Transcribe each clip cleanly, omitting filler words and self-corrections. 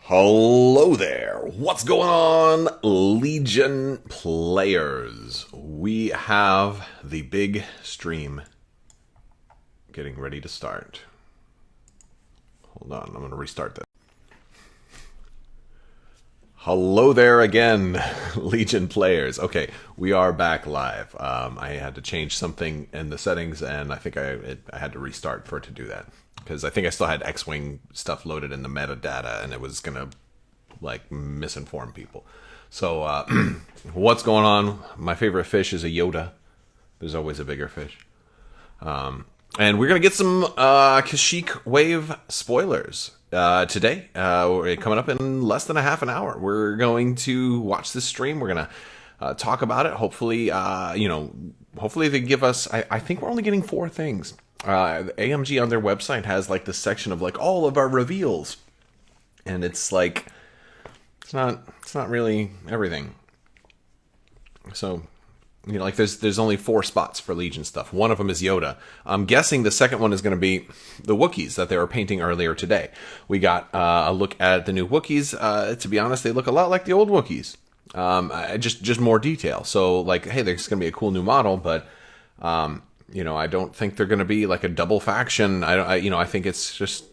Hello there. What's going on, Legion players? We have the big stream getting ready to start. Hold on, I'm going to restart this. Hello there again, Legion players. Okay, we are back live. I had to change something in the settings, and I think I had to restart for it to do that. Because I think I still had X-Wing stuff loaded in the metadata, and it was going to, like, misinform people. So, what's going on? My favorite fish is a Yoda. There's always a bigger fish. And we're going to get some Kashyyk wave spoilers today. We're coming up in less than a half an hour. We're going to watch this stream. We're going to talk about it. Hopefully, hopefully they give us... I think we're only getting 4 things. AMG on their website has like this section of like all of our reveals, and it's like it's not really everything. So, like there's only 4 spots for Legion stuff. One of them is Yoda. I'm guessing the second one is going to be the Wookiees that they were painting earlier today. We got a look at the new Wookiees. To be honest, they look a lot like the old Wookiees. Just more detail. So like, hey, there's going to be a cool new model, but I don't think they're going to be like a double faction. I think it's just,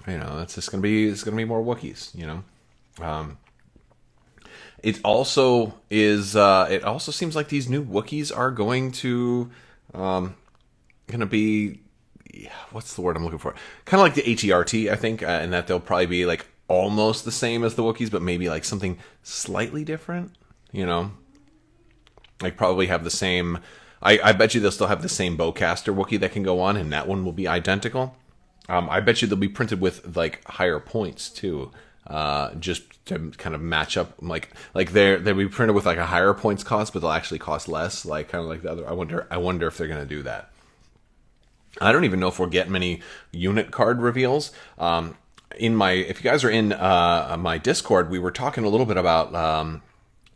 it's just going to be more Wookiees. It also is. It also seems like these new Wookiees are going to be, what's the word I'm looking for? Kind of like the HERT, I think, and that they'll probably be like almost the same as the Wookiees, but maybe like something slightly different. Like probably have the same. I bet you they'll still have the same bowcaster Wookiee that can go on, and that one will be identical. I bet you they'll be printed with like higher points too, just to kind of match up. Like they'll be printed with like a higher points cost, but they'll actually cost less. Like kind of like the other. I wonder if they're gonna do that. I don't even know if we'll get many unit card reveals. If you guys are in my Discord, we were talking a little bit about.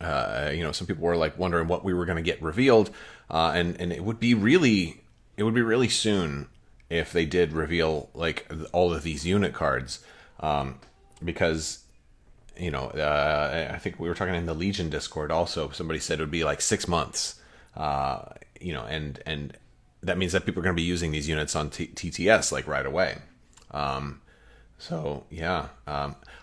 Some people were like wondering what we were going to get revealed, and it would be really soon if they did reveal like all of these unit cards, because I think we were talking in the Legion Discord also. Somebody said it would be like 6 months, and that means that people are going to be using these units on TTS like right away. So yeah,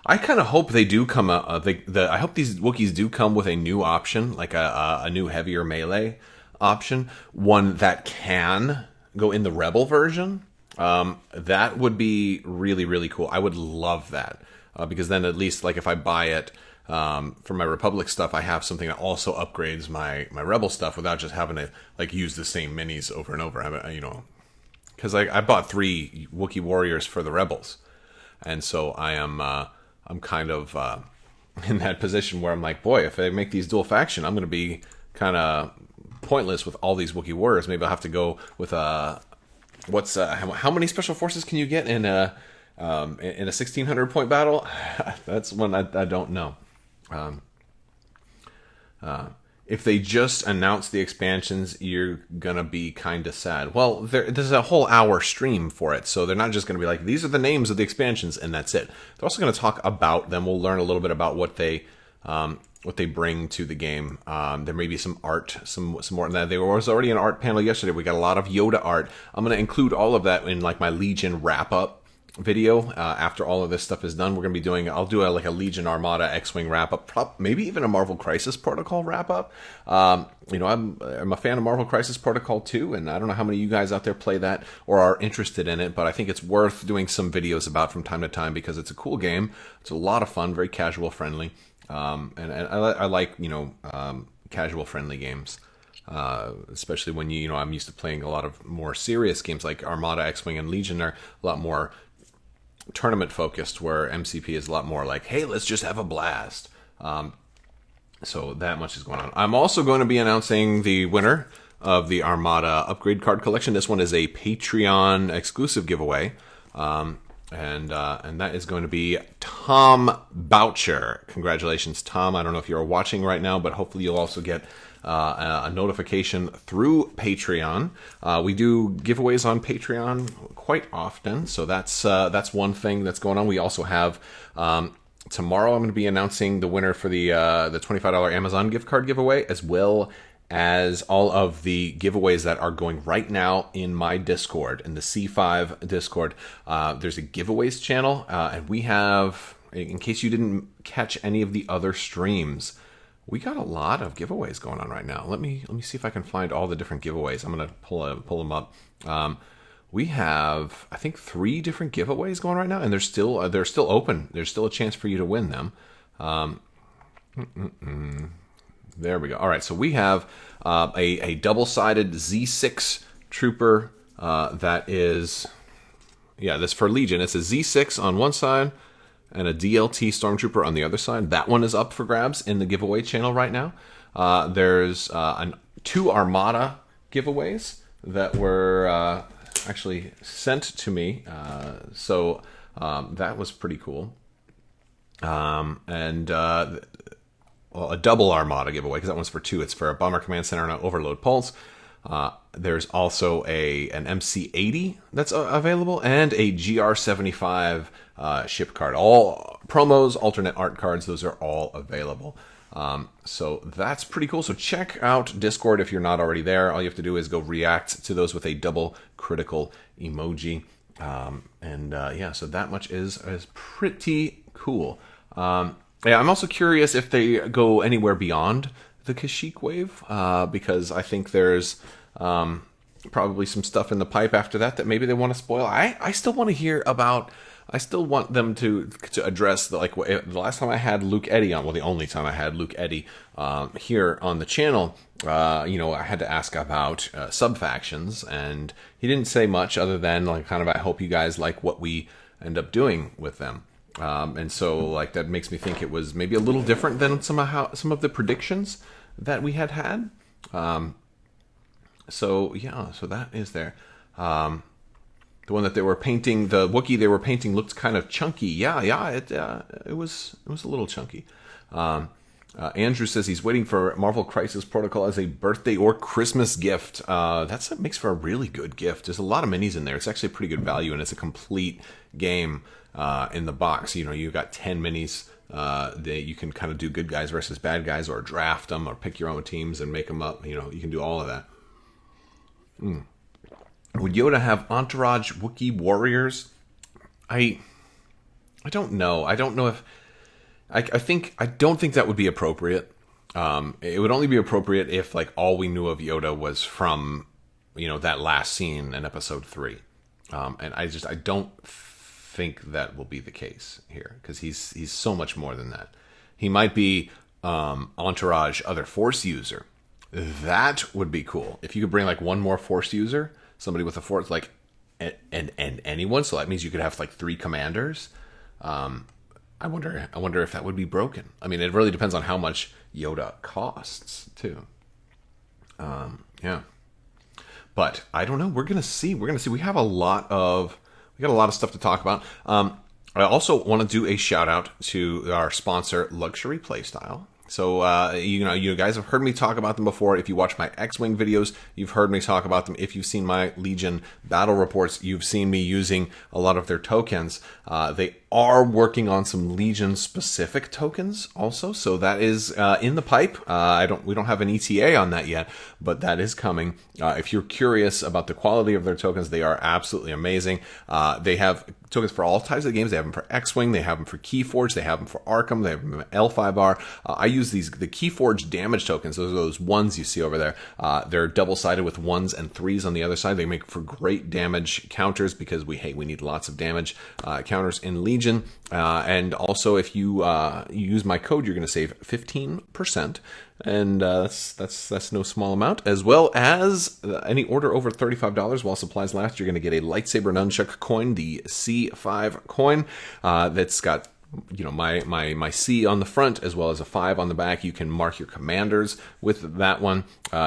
I kind of hope they do come. I hope these Wookiees do come with a new option, like a new heavier melee option, one that can go in the Rebel version. That would be really, really cool. I would love that because then at least like if I buy it for my Republic stuff, I have something that also upgrades my Rebel stuff without just having to like use the same minis over and over. Because I bought 3 Wookiee warriors for the Rebels. And so I'm kind of in that position where I'm like, boy, if they make these dual faction, I'm going to be kind of pointless with all these Wookiee warriors. Maybe I'll have to go with how many special forces can you get in a 1600 point battle? That's one I don't know. If they just announce the expansions, you're going to be kind of sad. Well, there's a whole hour stream for it, so they're not just going to be like, these are the names of the expansions, and that's it. They're also going to talk about them. We'll learn a little bit about what they bring to the game. There may be some art, some more. There was already an art panel yesterday. We got a lot of Yoda art. I'm going to include all of that in like my Legion wrap-up video after all of this stuff is done. We're going to be doing, I'll do a Legion Armada X-Wing wrap-up, maybe even a Marvel Crisis Protocol wrap-up. I'm a fan of Marvel Crisis Protocol too, and I don't know how many of you guys out there play that or are interested in it, but I think it's worth doing some videos about from time to time because it's a cool game. It's a lot of fun, very casual friendly, and I like casual friendly games. Especially when I'm used to playing a lot of more serious games like Armada, X-Wing, and Legion are a lot more tournament focused, where MCP is a lot more like, hey, let's just have a blast. So that much is going on. I'm also going to be announcing the winner of the Armada upgrade card collection. This one is a Patreon exclusive giveaway, and that is going to be Tom Boucher. Congratulations, Tom. I don't know if you're watching right now, but hopefully you'll also get a notification through Patreon. We do giveaways on Patreon quite often, so that's one thing that's going on. We also have tomorrow I'm going to be announcing the winner for the $25 Amazon gift card giveaway, as well as all of the giveaways that are going right now in my Discord, in the C5 Discord. There's a giveaways channel, and we have, in case you didn't catch any of the other streams, we got a lot of giveaways going on right now. Let me see if I can find all the different giveaways. I'm going to pull them up. We have, I think, 3 different giveaways going right now, and they're still open. There's still a chance for you to win them. There we go. All right, so we have a double-sided Z6 Trooper that is, this for Legion. It's a Z6 on one side and a DLT Stormtrooper on the other side. That one is up for grabs in the giveaway channel right now. There's 2 Armada giveaways that were actually sent to me, so that was pretty cool. A double Armada giveaway, because that one's for 2. It's for a Bomber Command Center and an Overload Pulse. There's also an MC80 that's available, and a GR75 ship card. All promos, alternate art cards, those are all available. So that's pretty cool. So check out Discord if you're not already there. All you have to do is go react to those with a double critical emoji. So that much is pretty cool. I'm also curious if they go anywhere beyond the Kashyyk wave, because I think there's probably some stuff in the pipe after that maybe they want to spoil. I still want to hear about. I still want them to address the last time I had Luke Eddy on. Well, the only time I had Luke Eddy here on the channel. I had to ask about sub factions, and he didn't say much other than I hope you guys like what we end up doing with them. And so that makes me think it was maybe a little different than some of the predictions that we had. So that is there. The one that they were painting, the Wookiee they were painting looked kind of chunky. It was a little chunky. Andrew says he's waiting for Marvel Crisis Protocol as a birthday or Christmas gift. That makes for a really good gift. There's a lot of minis in there. It's actually a pretty good value, and it's a complete game in the box. You've got 10 minis that you can kind of do good guys versus bad guys, or draft them, or pick your own teams and make them up. You can do all of that. Would Yoda have entourage Wookiee warriors? I don't know. I don't know if I don't think that would be appropriate. It would only be appropriate if all we knew of Yoda was from that last scene in Episode 3, and I don't think that will be the case here, because he's so much more than that. He might be entourage other Force user. That would be cool if you could bring one more Force user, somebody with a Force and anyone. So that means you could have 3 commanders. I wonder if that would be broken. I mean, it really depends on how much Yoda costs too. But I don't know. We're gonna see. We have a lot of stuff to talk about. I also want to do a shout out to our sponsor, Luxury Playstyle. So, you guys have heard me talk about them before. If you watch my X-Wing videos, you've heard me talk about them. If you've seen my Legion battle reports, you've seen me using a lot of their tokens. They are working on some Legion-specific tokens also, so that is in the pipe. We don't have an ETA on that yet, but that is coming. If you're curious about the quality of their tokens, they are absolutely amazing. They have tokens for all types of games. They have them for X-Wing, they have them for Keyforge, they have them for Arkham, they have them for L5R. I use the Keyforge damage tokens. Those are those ones you see over there. They're double-sided with 1s and 3s on the other side. They make for great damage counters, because we need lots of damage counters in Legion. And also, if you use my code, you're going to save 15%. And that's no small amount, as well as any order over $35 while supplies last. You're going to get a lightsaber nunchuck coin, the C5 coin, that's got my C on the front as well as a 5 on the back. You can mark your commanders with that one.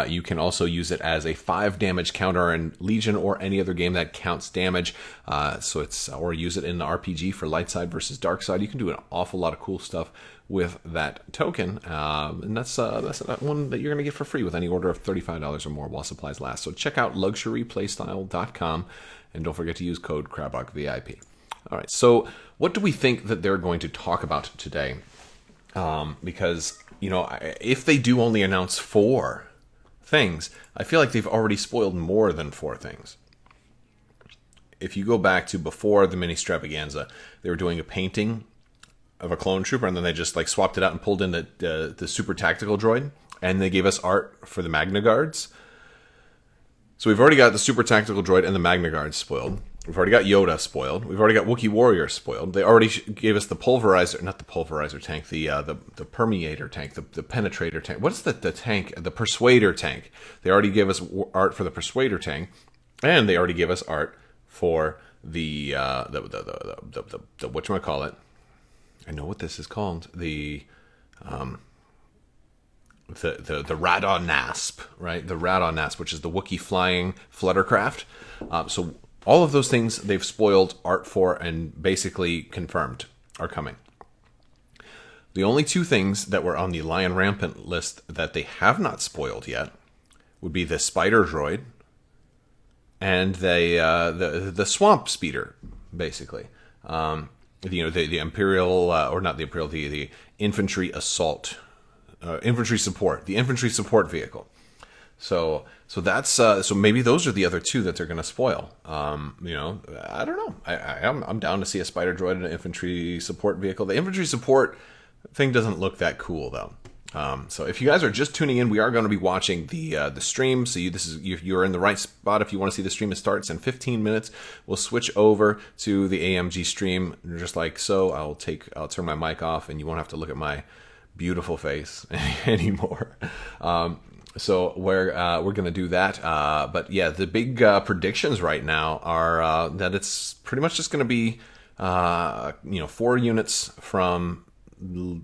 You can also use it as a 5 damage counter in Legion or any other game that counts damage. Or use it in the RPG for light side versus dark side. You can do an awful lot of cool stuff with that token, and that's one that you're going to get for free with any order of $35 or more while supplies last. So check out luxuryplaystyle.com, and don't forget to use code Crabbok VIP. All right. So, what do we think that they're going to talk about today? Because, if they do only announce 4 things, I feel like they've already spoiled more than 4 things. If you go back to before the MiniStravaganza, they were doing a painting of a clone trooper, and then they just like swapped it out and pulled in the super tactical droid, and they gave us art for the Magna Guards. So we've already got the super tactical droid and the Magna Guards spoiled. We've already got Yoda spoiled. We've already got Wookiee Warrior spoiled. They already gave us the pulverizer, not the pulverizer tank, the permeator tank, the penetrator tank. What is the tank? The persuader tank. They already gave us art for the persuader tank, and they already gave us art for the whatchamacallit. I know what this is called. The Radon Nasp, right? The Radon Nasp, which is the Wookiee flying fluttercraft. So all of those things they've spoiled art for and basically confirmed are coming. The only 2 things that were on the Lion Rampant list that they have not spoiled yet would be the Spider Droid and the Swamp Speeder, basically. The Imperial, or not the Imperial, the Infantry Assault, Infantry Support, the Infantry Support Vehicle. So that's so maybe those are the other 2 that they're going to spoil. I don't know. I'm down to see a Spider Droid and an Infantry Support Vehicle. The Infantry Support thing doesn't look that cool though. So if you guys are just tuning in, we are going to be watching the stream. So you're in the right spot if you want to see the stream. It starts in 15 minutes. We'll switch over to the AMG stream just like so. I'll turn my mic off, and you won't have to look at my beautiful face anymore. So we're going to do that. But yeah, the big predictions right now are that it's pretty much just going to be 4 units from the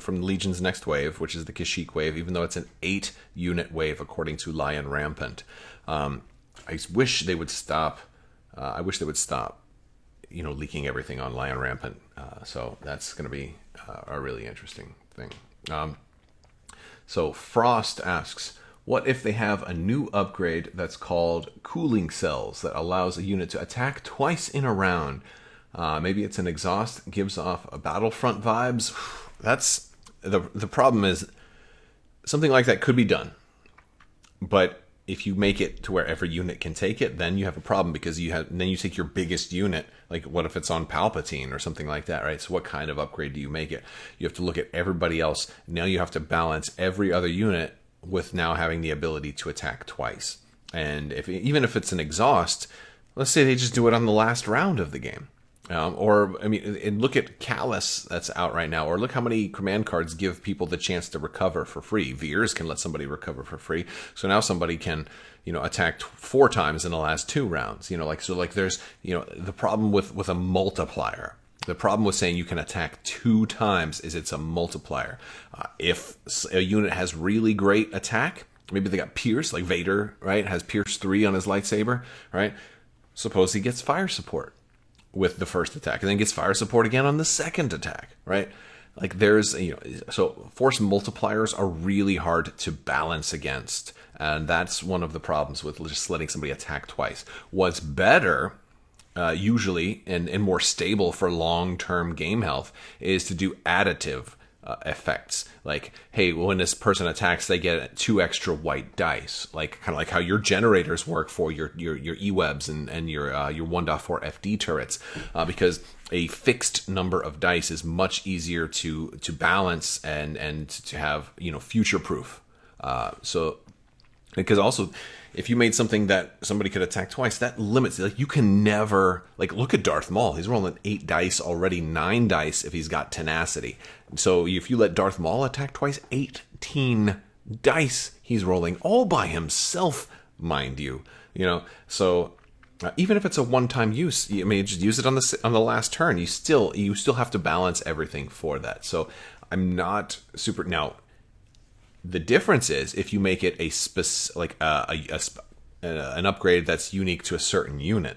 Legion's next wave, which is the Kashyyk wave, even though it's an 8-unit wave according to Lion Rampant. I wish they would stop. Leaking everything on Lion Rampant. So that's going to be a really interesting thing. So Frost asks, what if they have a new upgrade that's called cooling cells that allows a unit to attack twice in a round? Maybe it's an exhaust, gives off a Battlefront vibes. That's the problem is something like that could be done, but if you make it to where every unit can take it, then you have a problem because then you take your biggest unit. Like, what if it's on Palpatine or something like that, right? So what kind of upgrade do you make it? You have to look at everybody else. Now you have to balance every other unit with now having the ability to attack twice. And even if it's an exhaust, let's say they just do it on the last round of the game. And look at Callus that's out right now, or look how many command cards give people the chance to recover for free. Veers can let somebody recover for free, so now somebody can, attack 4 times in the last 2 rounds. There's, the problem with a multiplier. The problem with saying you can attack 2 times is it's a multiplier. If a unit has really great attack, maybe they got Pierce, like Vader, right? Has Pierce 3 on his lightsaber, right? Suppose he gets fire support with the first attack, and then gets fire support again on the second attack, right? Like there's, so force multipliers are really hard to balance against, and that's one of the problems with just letting somebody attack twice. What's better, usually, and more stable for long-term game health, is to do additive effects. Like, hey, when this person attacks, they get 2 extra white dice, like kind of like how your generators work for your E-webs and your 1.4 FD turrets, because a fixed number of dice is much easier to balance and to have future proof. So because also, if you made something that somebody could attack twice, that limits it. Like, you can never, like, look at Darth Maul. He's rolling 8 dice already, 9 dice if he's got tenacity. So if you let Darth Maul attack twice, 18 dice he's rolling all by himself, mind you. So even if it's a one-time use, you may just use it on the last turn. You still have to balance everything for that. So I'm not super now. The difference is if you make it an upgrade that's unique to a certain unit.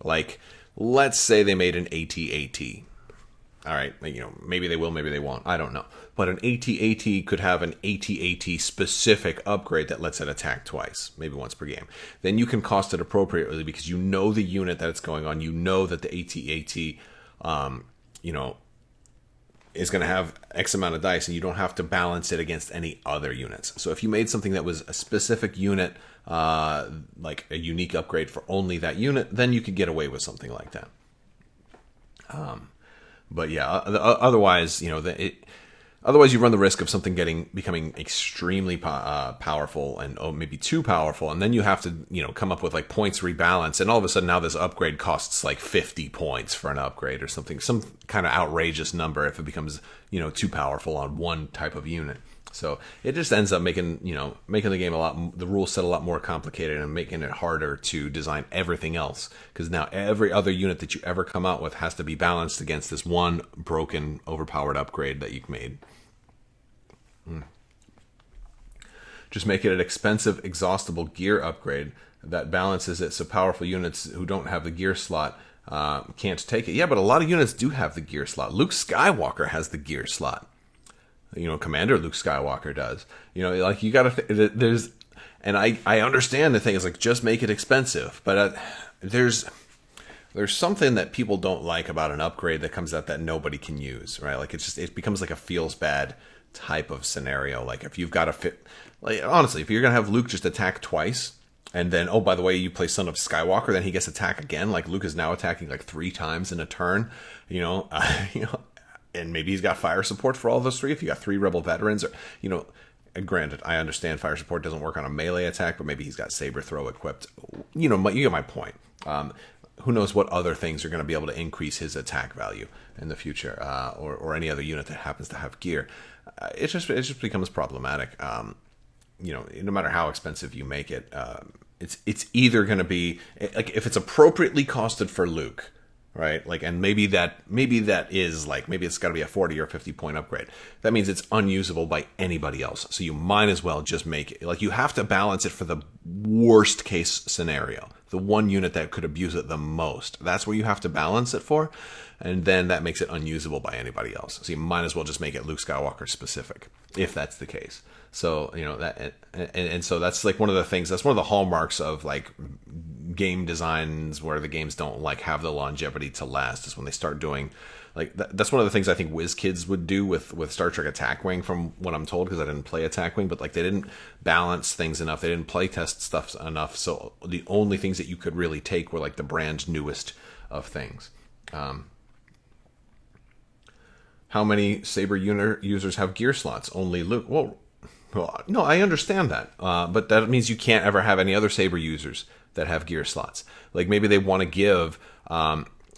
Like, let's say they made an AT-AT. All right, maybe they will, maybe they won't. I don't know. But an AT-AT could have an AT-AT specific upgrade that lets it attack twice, maybe once per game. Then you can cost it appropriately because you know the unit that it's going on. You know that the AT-AT you know, is going to have X amount of dice, and you don't have to balance it against any other units. So if you made something that was a specific unit, like a unique upgrade for only that unit, then you could get away with something like that. But yeah, otherwise, you know, otherwise you run the risk of something becoming extremely powerful, and maybe too powerful, and then you have to, you know, come up with like points rebalance, and all of a sudden now this upgrade costs like 50 points for an upgrade or something, some kind of outrageous number if it becomes, you know, too powerful on one type of unit. So it just ends up making the game the rule set a lot more complicated, and making it harder to design everything else, because now every other unit that you ever come out with has to be balanced against this one broken, overpowered upgrade that you've made. Just make it an expensive, exhaustible gear upgrade that balances it so powerful units who don't have the gear slot can't take it. Yeah, but a lot of units do have the gear slot. Luke Skywalker has the gear slot. You know, Commander Luke Skywalker does. You know, like, you gotta there's, and I understand the thing is like, just make it expensive, but there's something that people don't like about an upgrade that comes out that nobody can use, right? Like, it becomes like a feels bad type of scenario. Like, if you've got to fit, like, honestly, if you're gonna have Luke just attack twice, and then, oh, by the way, you play Son of Skywalker, then he gets attack again. Like, Luke is now attacking like 3 times in a turn. You know, and maybe he's got fire support for all those 3. If you got 3 rebel veterans, or, you know, granted, I understand fire support doesn't work on a melee attack, but maybe he's got saber throw equipped. You know, you get my point. Who knows what other things are going to be able to increase his attack value in the future, or any other unit that happens to have gear. It just becomes problematic. You know, no matter how expensive you make it, it's either going to be like, if it's appropriately costed for Luke, right? Like, and maybe that is like, maybe it's got to be a 40 or 50 point upgrade. That means it's unusable by anybody else. So you might as well just make it, like, you have to balance it for the worst case scenario, the one unit that could abuse it the most. That's where you have to balance it for. And then that makes it unusable by anybody else. So you might as well just make it Luke Skywalker specific, if that's the case. So, you know, that, and so that's like one of the things, that's one of the hallmarks of like game designs where the games don't like have the longevity to last, is when they start doing like that's one of the things I think WizKids would do with Star Trek Attack Wing, from what I'm told, because I didn't play Attack Wing, but like, they didn't balance things enough, they didn't play test stuff enough, so the only things that you could really take were like the brand newest of things. How many Saber users have gear slots? Only Luke. Well, no, I understand that, but that means you can't ever have any other Saber users that have gear slots. Like, maybe they want to give,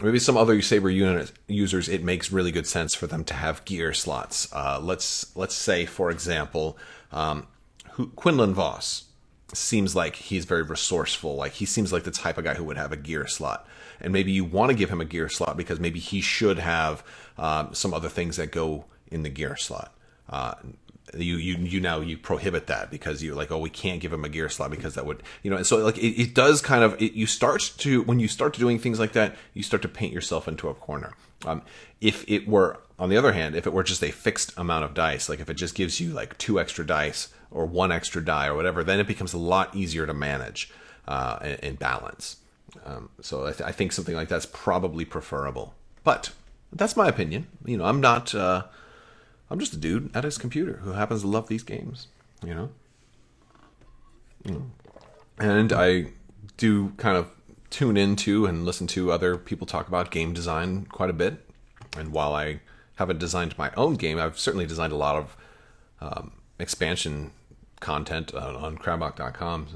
maybe some other Saber users, it makes really good sense for them to have gear slots. Let's say, for example, Quinlan Voss seems like he's very resourceful. Like, he seems like the type of guy who would have a gear slot. And maybe you want to give him a gear slot because maybe he should have some other things that go in the gear slot. You prohibit that because you're like, oh, we can't give him a gear slot because that would, you know, and so like it does kind of, when you start doing things like that, you start to paint yourself into a corner. If it were, on the other hand, if it were just a fixed amount of dice, like if it just gives you like 2 extra dice or 1 extra die or whatever, then it becomes a lot easier to manage and balance. So I think something like that's probably preferable, but that's my opinion. You know, I'm not, I'm just a dude at his computer who happens to love these games, you know? And I do kind of tune into and listen to other people talk about game design quite a bit. And while I haven't designed my own game, I've certainly designed a lot of expansion content on Crabbok.com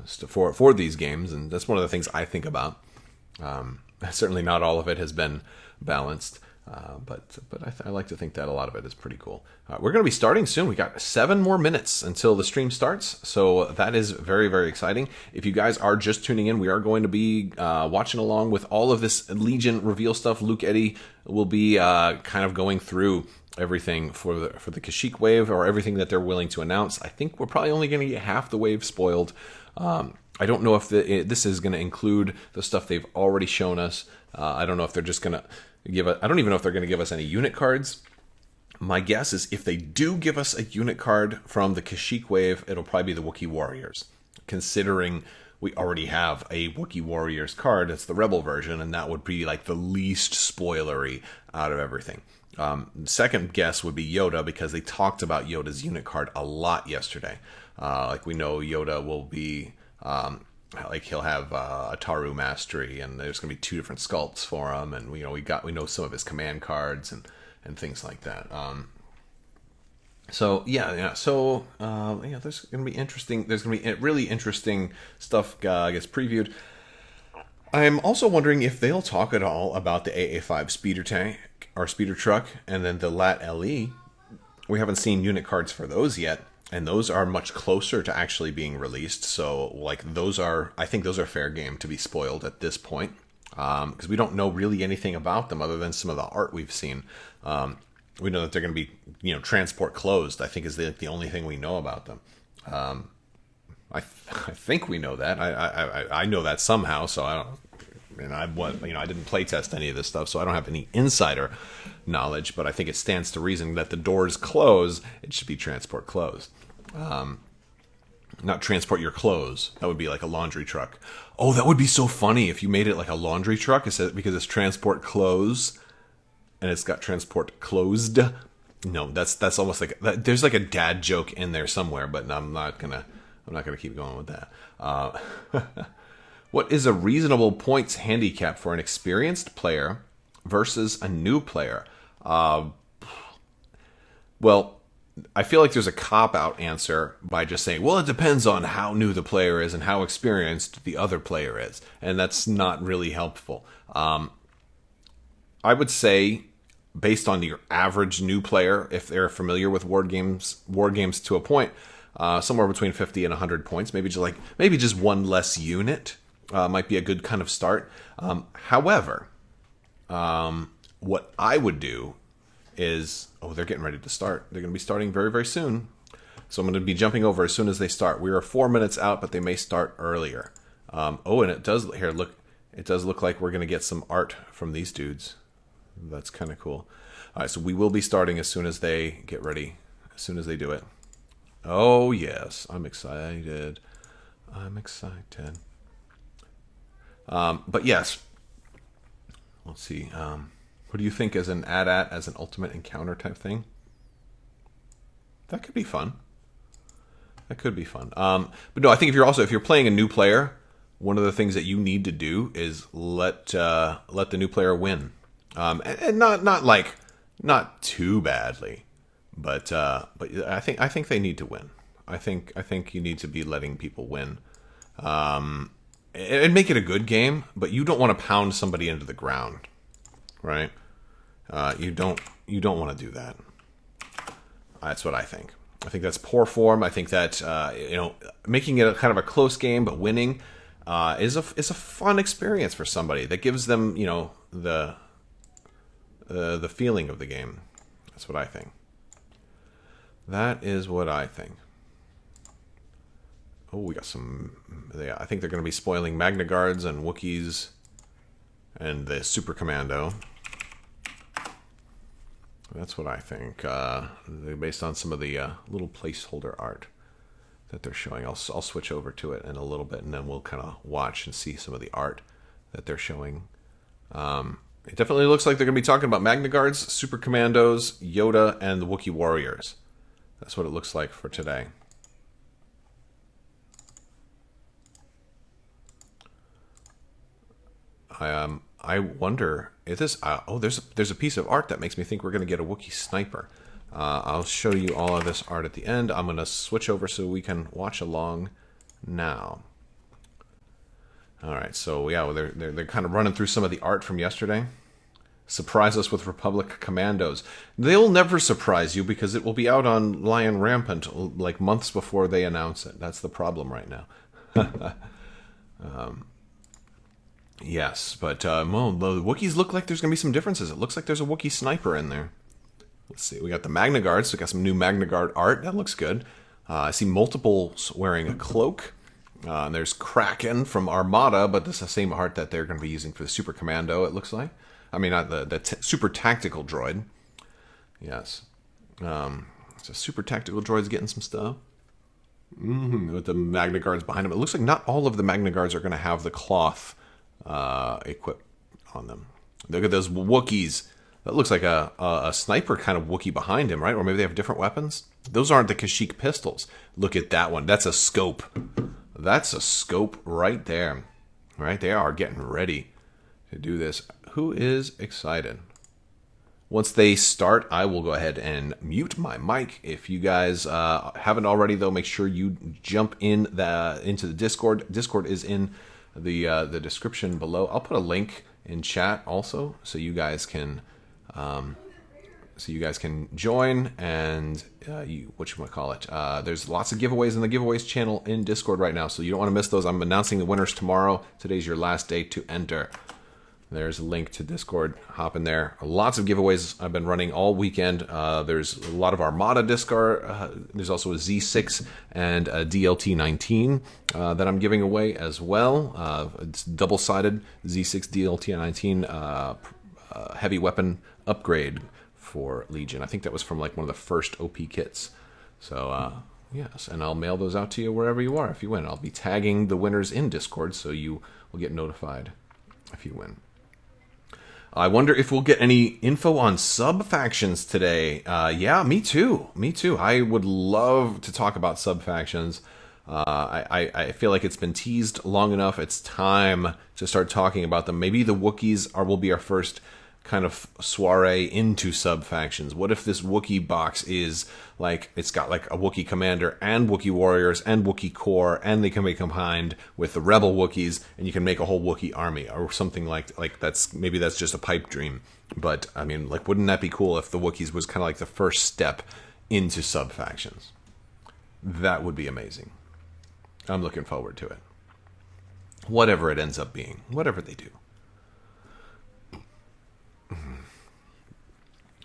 for these games. And that's one of the things I think about. Certainly not all of it has been balanced. But I like to think that a lot of it is pretty cool. We're going to be starting soon. We got 7 more minutes until the stream starts, so that is very, very exciting. If you guys are just tuning in, we are going to be watching along with all of this Legion reveal stuff. Luke Eddy will be kind of going through everything for the Kashyyk wave, or everything that they're willing to announce. I think we're probably only going to get half the wave spoiled. I don't know if this is going to include the stuff they've already shown us. I don't know if they're just going to I don't even know if they're going to give us any unit cards. My guess is if they do give us a unit card from the Kashyyk wave, it'll probably be the Wookiee Warriors, considering we already have a Wookiee Warriors card. It's the Rebel version, and that would be like the least spoilery out of everything. Second guess would be Yoda, because they talked about Yoda's unit card a lot yesterday. Like we know Yoda will be, like he'll have a Taru Mastery, and there's going to be 2 different sculpts for him, and we know some of his command cards and things like that. So there's going to be interesting. There's going to be really interesting stuff gets previewed. I'm also wondering if they'll talk at all about the AA5 Speeder Tank or Speeder Truck, and then the LAAT LE. We haven't seen unit cards for those yet, and those are much closer to actually being released. So, like, I think those are fair game to be spoiled at this point, because we don't know really anything about them other than some of the art we've seen. We know that they're going to be, transport closed, I think, is the only thing we know about them. I think we know that. I know that somehow, so I don't. And I didn't play test any of this stuff, so I don't have any insider knowledge. But I think it stands to reason that the doors close. It should be transport closed, not transport your clothes. That would be like a laundry truck. Oh, that would be so funny if you made it like a laundry truck. It says because it's transport close, and it's got transport closed. No, that's almost like there's like a dad joke in there somewhere, but I'm not gonna keep going with that. What is a reasonable points handicap for an experienced player versus a new player? Well, I feel like there's a cop-out answer by just saying, well, it depends on how new the player is and how experienced the other player is. And that's not really helpful. I would say, based on your average new player, if they're familiar with war games to a point, somewhere between 50 and 100 points, maybe just one less unit. Might be a good kind of start. However, what I would do is, they're getting ready to start. They're going to be starting very, very soon. So I'm going to be jumping over as soon as they start. We are 4 minutes out, but they may start earlier. And it does look like we're going to get some art from these dudes. That's kind of cool. All right, so we will be starting as soon as they get ready, as soon as they do it. Oh, yes, I'm excited. But yes, let's see. What do you think as an AT-AT, as an ultimate encounter type thing? That could be fun. But no, I think if you're playing a new player, one of the things that you need to do is let the new player win, and not too badly, but I think they need to win. I think you need to be letting people win. And make it a good game, but you don't want to pound somebody into the ground, right? You don't want to do that. That's what I think. I think that's poor form. I think that making it a kind of a close game but winning is a fun experience for somebody that gives them the feeling of the game. That's what I think. That is what I think. Oh, we got some. I think they're going to be spoiling Magna Guards and Wookiees and the Super Commando. That's what I think. Based on some of the little placeholder art that they're showing. I'll switch over to it in a little bit, and then we'll kind of watch and see some of the art that they're showing. It definitely looks like they're going to be talking about Magna Guards, Super Commandos, Yoda, and the Wookiee Warriors. That's what it looks like for today. I wonder if this. There's a piece of art that makes me think we're going to get a Wookiee sniper. I'll show you all of this art at the end. I'm going to switch over so we can watch along now. All right, so yeah, they're kind of running through some of the art from yesterday. Surprise us with Republic Commandos. They'll never surprise you because it will be out on Lion Rampant like months before they announce it. That's the problem right now. Yes, but the Wookiees look like there's going to be some differences. It looks like there's a Wookiee sniper in there. Let's see. We got the Magna Guards. So we got some new Magna Guard art. That looks good. I see multiples wearing a cloak. And there's Kraken from Armada, but this is the same art that they're going to be using for the Super Commando, it looks like. I mean, not the Super Tactical Droid. Yes. So Super Tactical Droid's getting some stuff. With the Magna Guards behind them. It looks like not all of the Magna Guards are going to have the cloth equipped on them. Look at those Wookiees. That looks like a sniper kind of Wookiee behind him, right? Or maybe they have different weapons. Those aren't the Kashyyk pistols. Look at that one. That's a scope. That's a scope right there. Right? They are getting ready to do this. Who is excited? Once they start, I will go ahead and mute my mic. If you guys haven't already, though, make sure you jump into the Discord. Discord is in the description below. I'll put a link in chat also, so you guys can join and there's lots of giveaways in the giveaways channel in Discord right now, so you don't want to miss those. I'm announcing the winners tomorrow. Today's your last day to enter. There's a link to Discord. Hop in there. Lots of giveaways I've been running all weekend. There's a lot of Armada Discard. There's also a Z6 and a DLT19 that I'm giving away as well. It's double-sided Z6 DLT19 heavy weapon upgrade for Legion. I think that was from like one of the first OP kits. So yes, and I'll mail those out to you wherever you are if you win. I'll be tagging the winners in Discord, so you will get notified if you win. I wonder if we'll get any info on sub-factions today. Yeah, me too. Me too. I would love to talk about sub-factions. I feel like it's been teased long enough. It's time to start talking about them. Maybe the Wookiees will be our first kind of soiree into sub-factions. What if this Wookiee box is like, it's got like a Wookiee commander and Wookiee warriors and Wookiee core, and they can be combined with the rebel Wookiees, and you can make a whole Wookiee army or something like that's, maybe that's just a pipe dream. But I mean, like, wouldn't that be cool if the Wookiees was kind of like the first step into sub-factions? That would be amazing. I'm looking forward to it. Whatever it ends up being, whatever they do.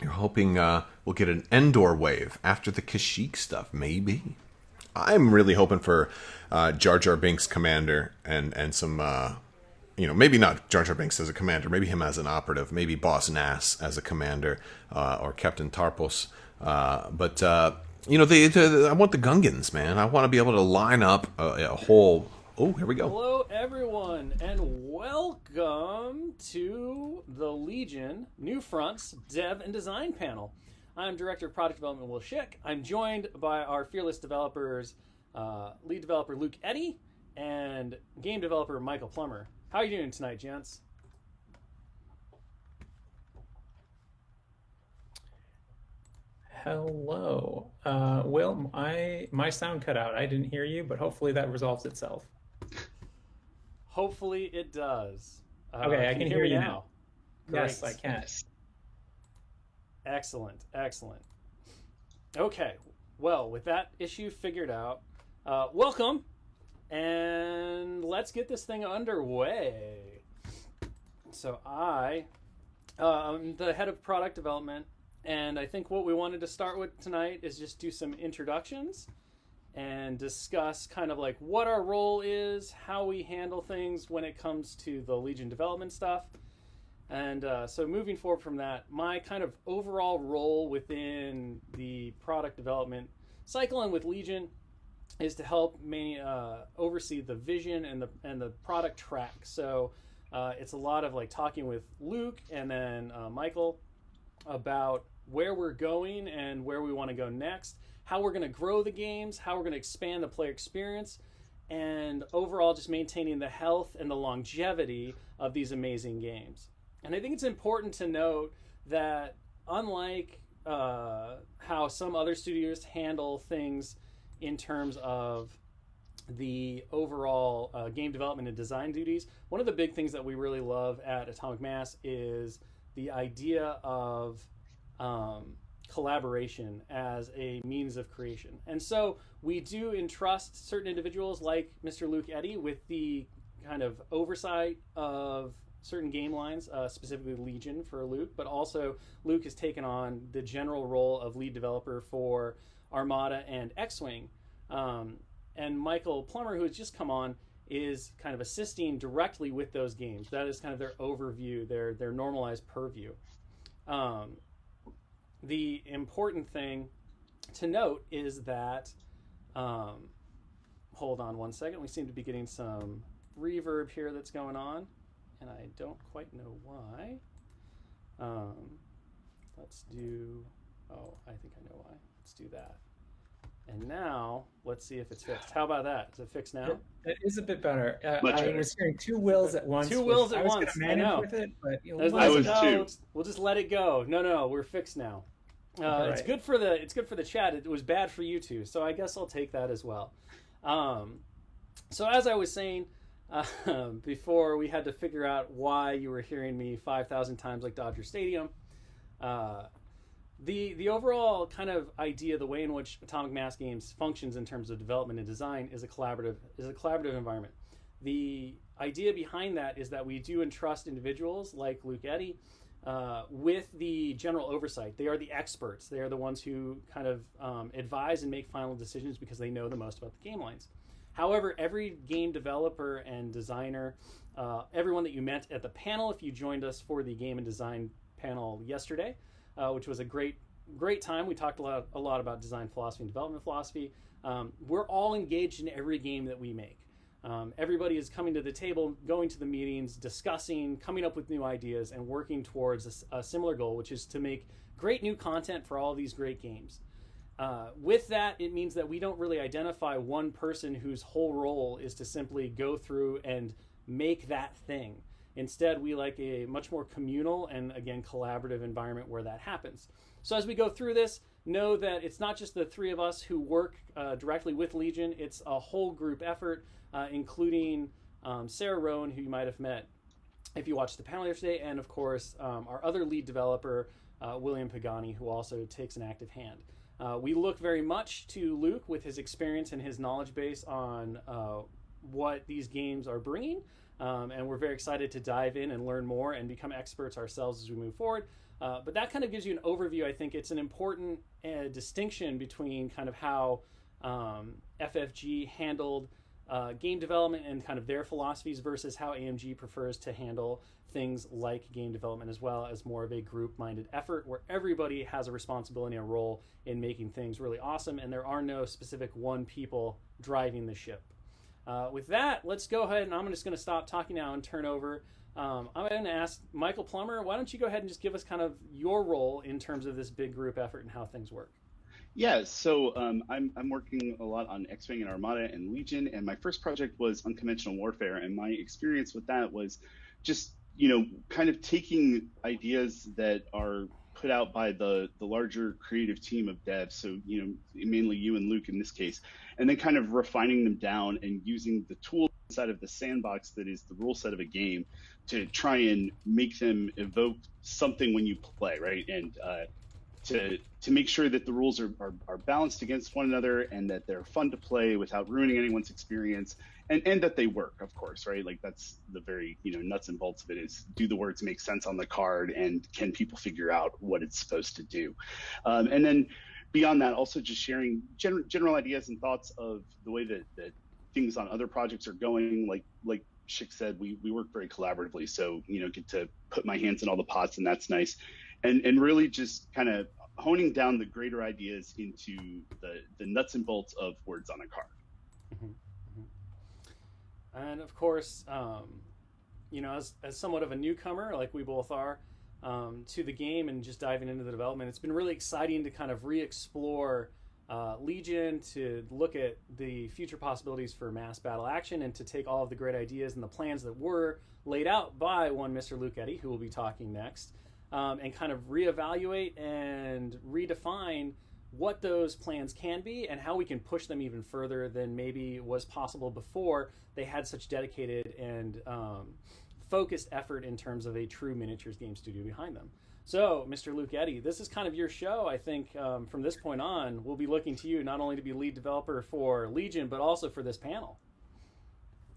You're hoping we'll get an Endor wave after the Kashyyk stuff, maybe. I'm really hoping for Jar Jar Binks commander and some, maybe not Jar Jar Binks as a commander, maybe him as an operative, maybe Boss Nass as a commander, or Captain Tarpos. I want the Gungans, man. I want to be able to line up a whole... Oh, here we go. Hello, everyone, and welcome to the Legion New Fronts Dev and Design Panel. I'm Director of Product Development, Kashyyk. I'm joined by our fearless developers, lead developer Luke Eddy, and game developer Michael Plummer. How are you doing tonight, gents? Hello. Will, my sound cut out. I didn't hear you, but hopefully that resolves itself. Hopefully it does. Okay, I can hear you now. Yes, I can. Excellent, excellent. Okay, well, with that issue figured out, welcome, and let's get this thing underway. So I'm the head of product development, and I think what we wanted to start with tonight is just do some introductions and discuss kind of like what our role is, how we handle things when it comes to the Legion development stuff. And so moving forward from that, my kind of overall role within the product development cycle and with Legion is to help oversee the vision and the product track. So it's a lot of like talking with Luke and then Michael about where we're going and where we want to go next, how we're going to grow the games, how we're going to expand the player experience, and overall just maintaining the health and the longevity of these amazing games. And I think it's important to note that unlike how some other studios handle things in terms of the overall game development and design duties, one of the big things that we really love at Atomic Mass is the idea of collaboration as a means of creation. And so we do entrust certain individuals like Mr. Luke Eddy with the kind of oversight of certain game lines, specifically Legion for Luke, but also Luke has taken on the general role of lead developer for Armada and X-Wing. And Michael Plummer, who has just come on, is kind of assisting directly with those games. That is kind of their overview, their normalized purview. The important thing to note is that hold on one second. We seem to be getting some reverb here that's going on, and I don't quite know why. Let's do, oh, I think I know why. Let's do that. And now, let's see if it's fixed. How about that? Is it fixed now? It is a bit better. Much I better. was hearing two wills at once. Two wills at I was once, gonna I manage know. with it, but I was too. We'll just let it go. No, we're fixed now. It's good for the chat. It was bad for you two, so I guess I'll take that as well. So as I was saying before, we had to figure out why you were hearing me 5,000 times like Dodger Stadium. The overall kind of idea, the way in which Atomic Mass Games functions in terms of development and design is a collaborative environment. The idea behind that is that we do entrust individuals like Luke Eddy with the general oversight. They are the experts. They are the ones who kind of advise and make final decisions because they know the most about the game lines. However, every game developer and designer, everyone that you met at the panel, if you joined us for the game and design panel yesterday, which was a great time. We talked a lot about design philosophy and development philosophy. We're all engaged in every game that we make. Everybody is coming to the table, going to the meetings, discussing, coming up with new ideas, and working towards a similar goal, which is to make great new content for all these great games. With that, it means that we don't really identify one person whose whole role is to simply go through and make that thing. Instead, we like a much more communal and, again, collaborative environment where that happens. So as we go through this, know that it's not just the three of us who work directly with Legion. It's a whole group effort, including Sarah Rowan, who you might have met if you watched the panel yesterday, and, of course, our other lead developer, William Pagani, who also takes an active hand. We look very much to Luke with his experience and his knowledge base on what these games are bringing. And we're very excited to dive in and learn more and become experts ourselves as we move forward. But that kind of gives you an overview. I think it's an important distinction between kind of how FFG handled game development and kind of their philosophies versus how AMG prefers to handle things like game development as well, as more of a group-minded effort where everybody has a responsibility and a role in making things really awesome, and there are no specific one people driving the ship. With that, let's go ahead, and I'm just going to stop talking now and turn over. I'm going to ask Michael Plummer, why don't you go ahead and just give us kind of your role in terms of this big group effort and how things work? Yeah, so I'm working a lot on X-Wing and Armada and Legion, and my first project was Unconventional Warfare, and my experience with that was just, kind of taking ideas that are put out by the larger creative team of devs, so mainly you and Luke in this case, and then kind of refining them down and using the tools inside of the sandbox that is the rule set of a game to try and make them evoke something when you play, right? And to make sure that the rules are balanced against one another and that they're fun to play without ruining anyone's experience, and that they work, of course, right? Like that's the very nuts and bolts of it, is do the words make sense on the card, and can people figure out what it's supposed to do? And then beyond that, also just sharing general ideas and thoughts of the way that things on other projects are going. Like Kashyyk said, we work very collaboratively, so get to put my hands in all the pots, and that's nice. And really just kind of honing down the greater ideas into the nuts and bolts of words on a card. Mm-hmm. And of course, as somewhat of a newcomer, like we both are, to the game and just diving into the development, it's been really exciting to kind of re-explore Legion, to look at the future possibilities for mass battle action, and to take all of the great ideas and the plans that were laid out by one Mr. Luke Eddy, who will be talking next, and kind of reevaluate and redefine what those plans can be and how we can push them even further than maybe was possible before they had such dedicated and focused effort in terms of a true miniatures game studio behind them. So, Mr. Luke Eddy, this is kind of your show. I think from this point on, we'll be looking to you not only to be lead developer for Legion, but also for this panel.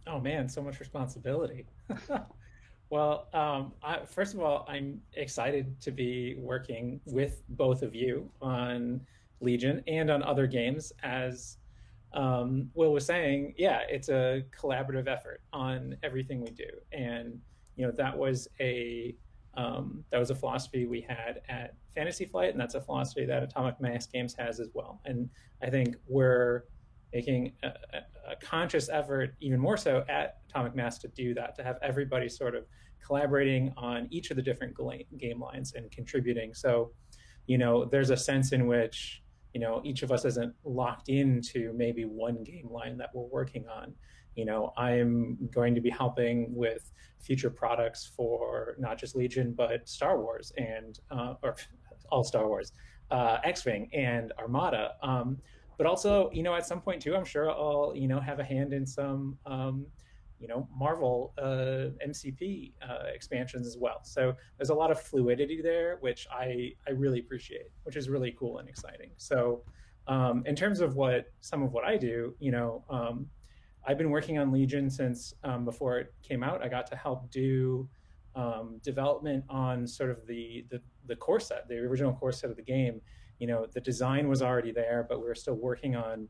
Oh man, so much responsibility. Well, first of all, I'm excited to be working with both of you on Legion and on other games. As Will was saying, yeah, it's a collaborative effort on everything we do, and that was a philosophy we had at Fantasy Flight, and that's a philosophy that Atomic Mass Games has as well. And I think we're making a conscious effort, even more so at Atomic Mass, to do that, to have everybody sort of collaborating on each of the different game lines and contributing. So, there's a sense in which, each of us isn't locked into maybe one game line that we're working on. I'm going to be helping with future products for not just Legion, but Star Wars or all Star Wars, X-Wing and Armada. But also, at some point too, I'm sure I'll, have a hand in some, Marvel MCP expansions as well. So there's a lot of fluidity there, which I really appreciate, which is really cool and exciting. So in terms of some of what I do, I've been working on Legion since before it came out. I got to help do development on sort of the core set, the original core set of the game. The design was already there, but we were still working on,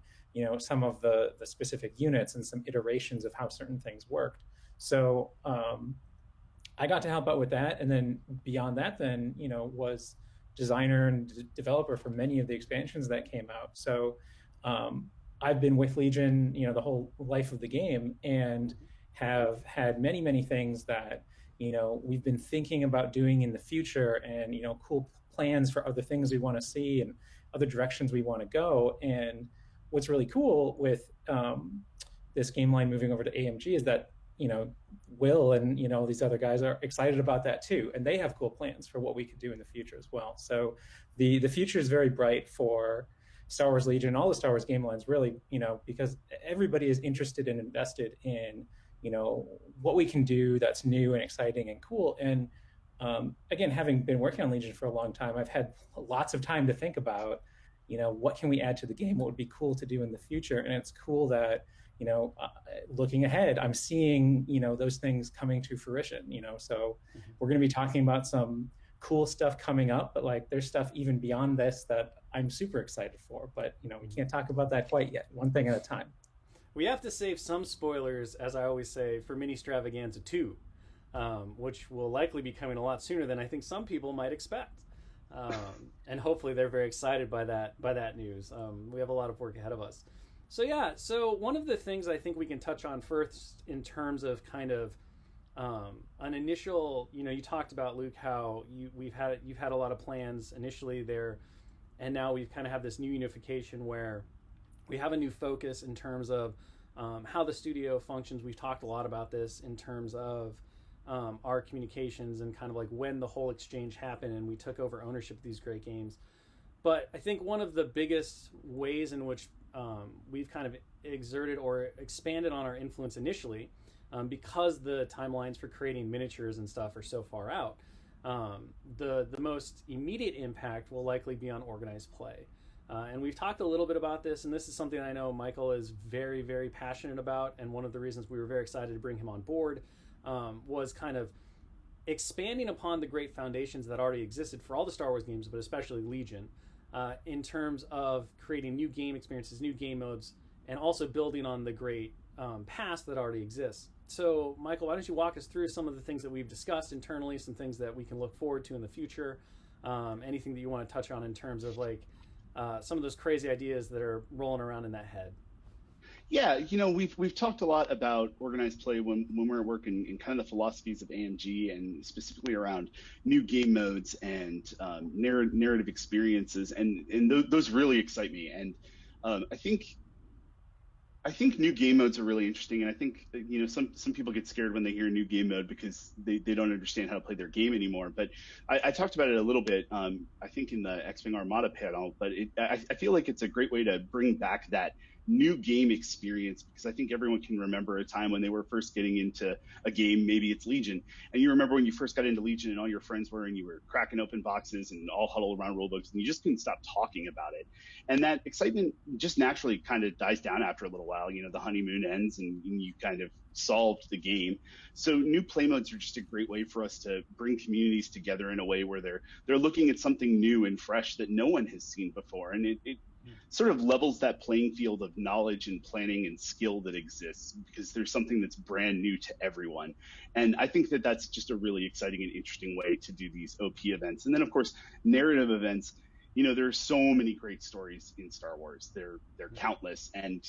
some of the specific units and some iterations of how certain things worked. So I got to help out with that. And then beyond that, then, was designer and developer for many of the expansions that came out. So I've been with Legion, the whole life of the game, and have had many, many things that, we've been thinking about doing in the future, and, cool plans for other things we want to see and other directions we want to go. And what's really cool with this game line moving over to AMG is that, Will and, these other guys are excited about that too. And they have cool plans for what we could do in the future as well. So the future is very bright for Star Wars Legion, all the Star Wars game lines, really, because everybody is interested and invested in, what we can do that's new and exciting and cool. And again, having been working on Legion for a long time, I've had lots of time to think about, what can we add to the game? What would be cool to do in the future? And it's cool that, looking ahead, I'm seeing, those things coming to fruition, so we're going to be talking about some cool stuff coming up, but like there's stuff even beyond this that I'm super excited for, but we can't talk about that quite yet. One thing at a time. We have to save some spoilers, as I always say, for MiniStravaganza 2, which will likely be coming a lot sooner than I think some people might expect. And hopefully they're very excited by that news. We have a lot of work ahead of us. So yeah, so one of the things I think we can touch on first in terms of kind of an initial, you talked about, Luke, how you've had a lot of plans initially there, and now we've kind of have this new unification where we have a new focus in terms of how the studio functions. We've talked a lot about this in terms of our communications and kind of like when the whole exchange happened and we took over ownership of these great games. But I think one of the biggest ways in which we've kind of exerted or expanded on our influence initially, because the timelines for creating miniatures and stuff are so far out, the most immediate impact will likely be on organized play. And we've talked a little bit about this, and this is something I know Michael is very, very passionate about, and one of the reasons we were very excited to bring him on board was kind of expanding upon the great foundations that already existed for all the Star Wars games, but especially Legion, in terms of creating new game experiences, new game modes, and also building on the great past that already exists. So, Michael, why don't you walk us through some of the things that we've discussed internally, some things that we can look forward to in the future, anything that you want to touch on in terms of like some of those crazy ideas that are rolling around in that head. Yeah, we've talked a lot about organized play when we're working in kind of the philosophies of AMG, and specifically around new game modes and narrative experiences, and those really excite me. And I think new game modes are really interesting, and I think some people get scared when they hear a new game mode because they don't understand how to play their game anymore. But I talked about it a little bit, I think in the X-Wing Armada panel, but I feel like it's a great way to bring back that new game experience, because I think everyone can remember a time when they were first getting into a game. Maybe it's Legion, and you remember when you first got into Legion and all your friends were, and you were cracking open boxes and all huddled around rulebooks, and you just couldn't stop talking about it. And that excitement just naturally kind of dies down after a little while. The honeymoon ends and you kind of solved the game. So new play modes are just a great way for us to bring communities together in a way where they're looking at something new and fresh that no one has seen before, and it sort of levels that playing field of knowledge and planning and skill that exists, because there's something that's brand new to everyone. And I think that that's just a really exciting and interesting way to do these OP events. And then, of course, narrative events. there are so many great stories in Star Wars. They're countless, and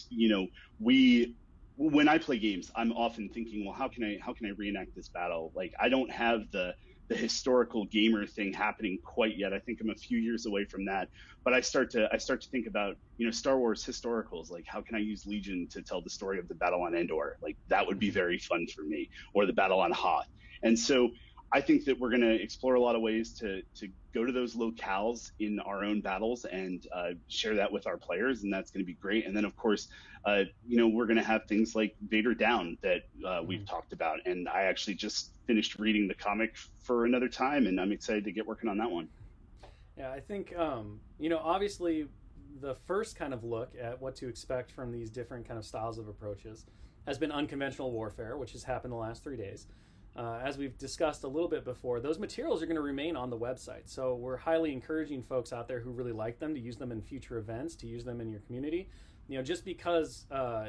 when I play games, I'm often thinking, well, how can I reenact this battle? Like, I don't have the historical gamer thing happening quite yet. I think I'm a few years away from that, but I start to think about, Star Wars historicals. Like, how can I use Legion to tell the story of the battle on Endor? Like, that would be very fun for me, or the battle on Hoth. And so I think that we're going to explore a lot of ways to go to those locales in our own battles and share that with our players, and that's going to be great. And then, of course, we're going to have things like Vader Down that we've talked about, and I actually just finished reading the comic for another time, and I'm excited to get working on that one. Yeah, I think obviously the first kind of look at what to expect from these different kind of styles of approaches has been unconventional warfare, which has happened the last 3 days. As we've discussed a little bit before, those materials are going to remain on the website. So we're highly encouraging folks out there who really like them to use them in future events, to use them in your community. Just because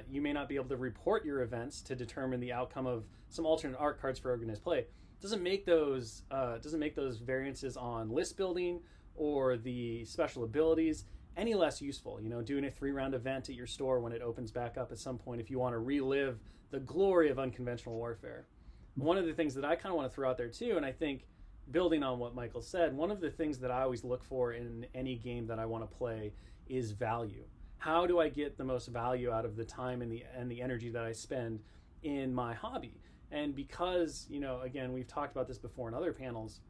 you may not be able to report your events to determine the outcome of some alternate art cards for organized play, doesn't make those variances on list building or the special abilities any less useful. Doing a 3-round event at your store when it opens back up at some point, if you want to relive the glory of unconventional warfare. One of the things that I kind of want to throw out there too, and I think building on what Michael said, one of the things that I always look for in any game that I want to play is value. How do I get the most value out of the time and the energy that I spend in my hobby? And because, again, we've talked about this before in other panels,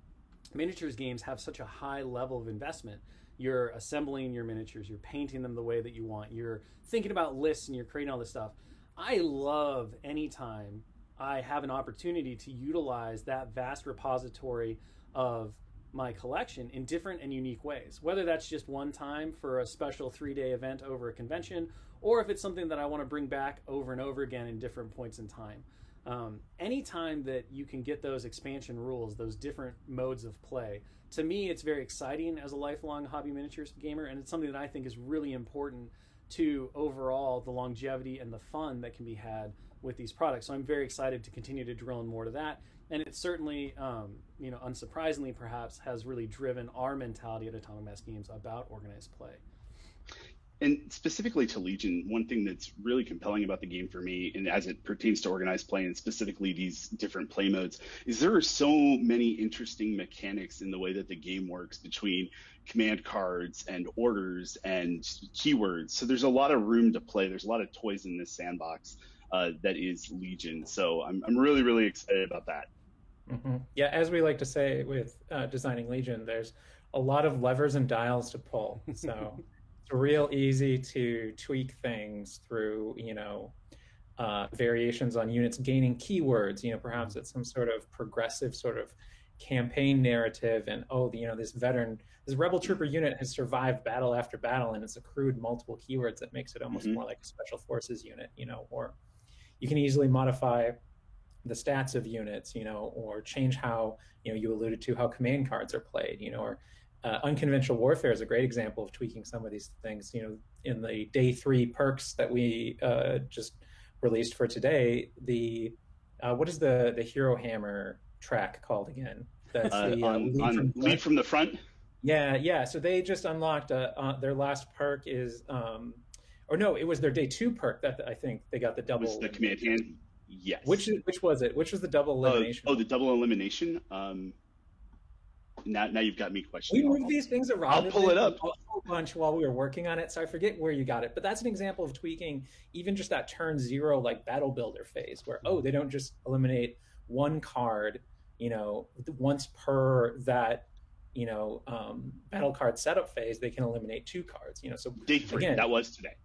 miniatures games have such a high level of investment. You're assembling your miniatures, you're painting them the way that you want, you're thinking about lists, and you're creating all this stuff. I love any time I have an opportunity to utilize that vast repository of my collection in different and unique ways, whether that's just one time for a special 3-day event over a convention, or if it's something that I want to bring back over and over again in different points in time. Anytime that you can get those expansion rules, those different modes of play, to me it's very exciting as a lifelong hobby miniatures gamer, and it's something that I think is really important to overall the longevity and the fun that can be had with these products. So I'm very excited to continue to drill in more to that. And it certainly, unsurprisingly perhaps, has really driven our mentality at Atomic Mass Games about organized play. And specifically to Legion, one thing that's really compelling about the game for me, and as it pertains to organized play and specifically these different play modes, is there are so many interesting mechanics in the way that the game works between command cards and orders and keywords. So there's a lot of room to play. There's a lot of toys in this sandbox that is Legion. So I'm really, really excited about that. Mm-hmm. Yeah, as we like to say with designing Legion, there's a lot of levers and dials to pull. So it's real easy to tweak things through, variations on units gaining keywords. Perhaps it's some sort of progressive sort of campaign narrative, and this rebel trooper unit has survived battle after battle, and it's accrued multiple keywords that makes it almost more like a special forces unit. Or you can easily modify the stats of units, or change how, you alluded to how command cards are played, or unconventional warfare is a great example of tweaking some of these things. In the day 3 perks that we just released for today, what is the hero hammer track called again? That's the lead from the front. Yeah. So they just unlocked their last perk is, or no, it was their day 2 perk that I think they got the double. Was the command hand? Yes. Which was it? Which was the double elimination? The double elimination. Now you've got me questioning. We moved these things around. I'll pull it up a whole bunch while we were working on it, so I forget where you got it. But that's an example of tweaking even just that turn 0 like battle builder phase, where they don't just eliminate one card, once per that battle card setup phase. They can eliminate 2 cards. So day 3. Again, that was today.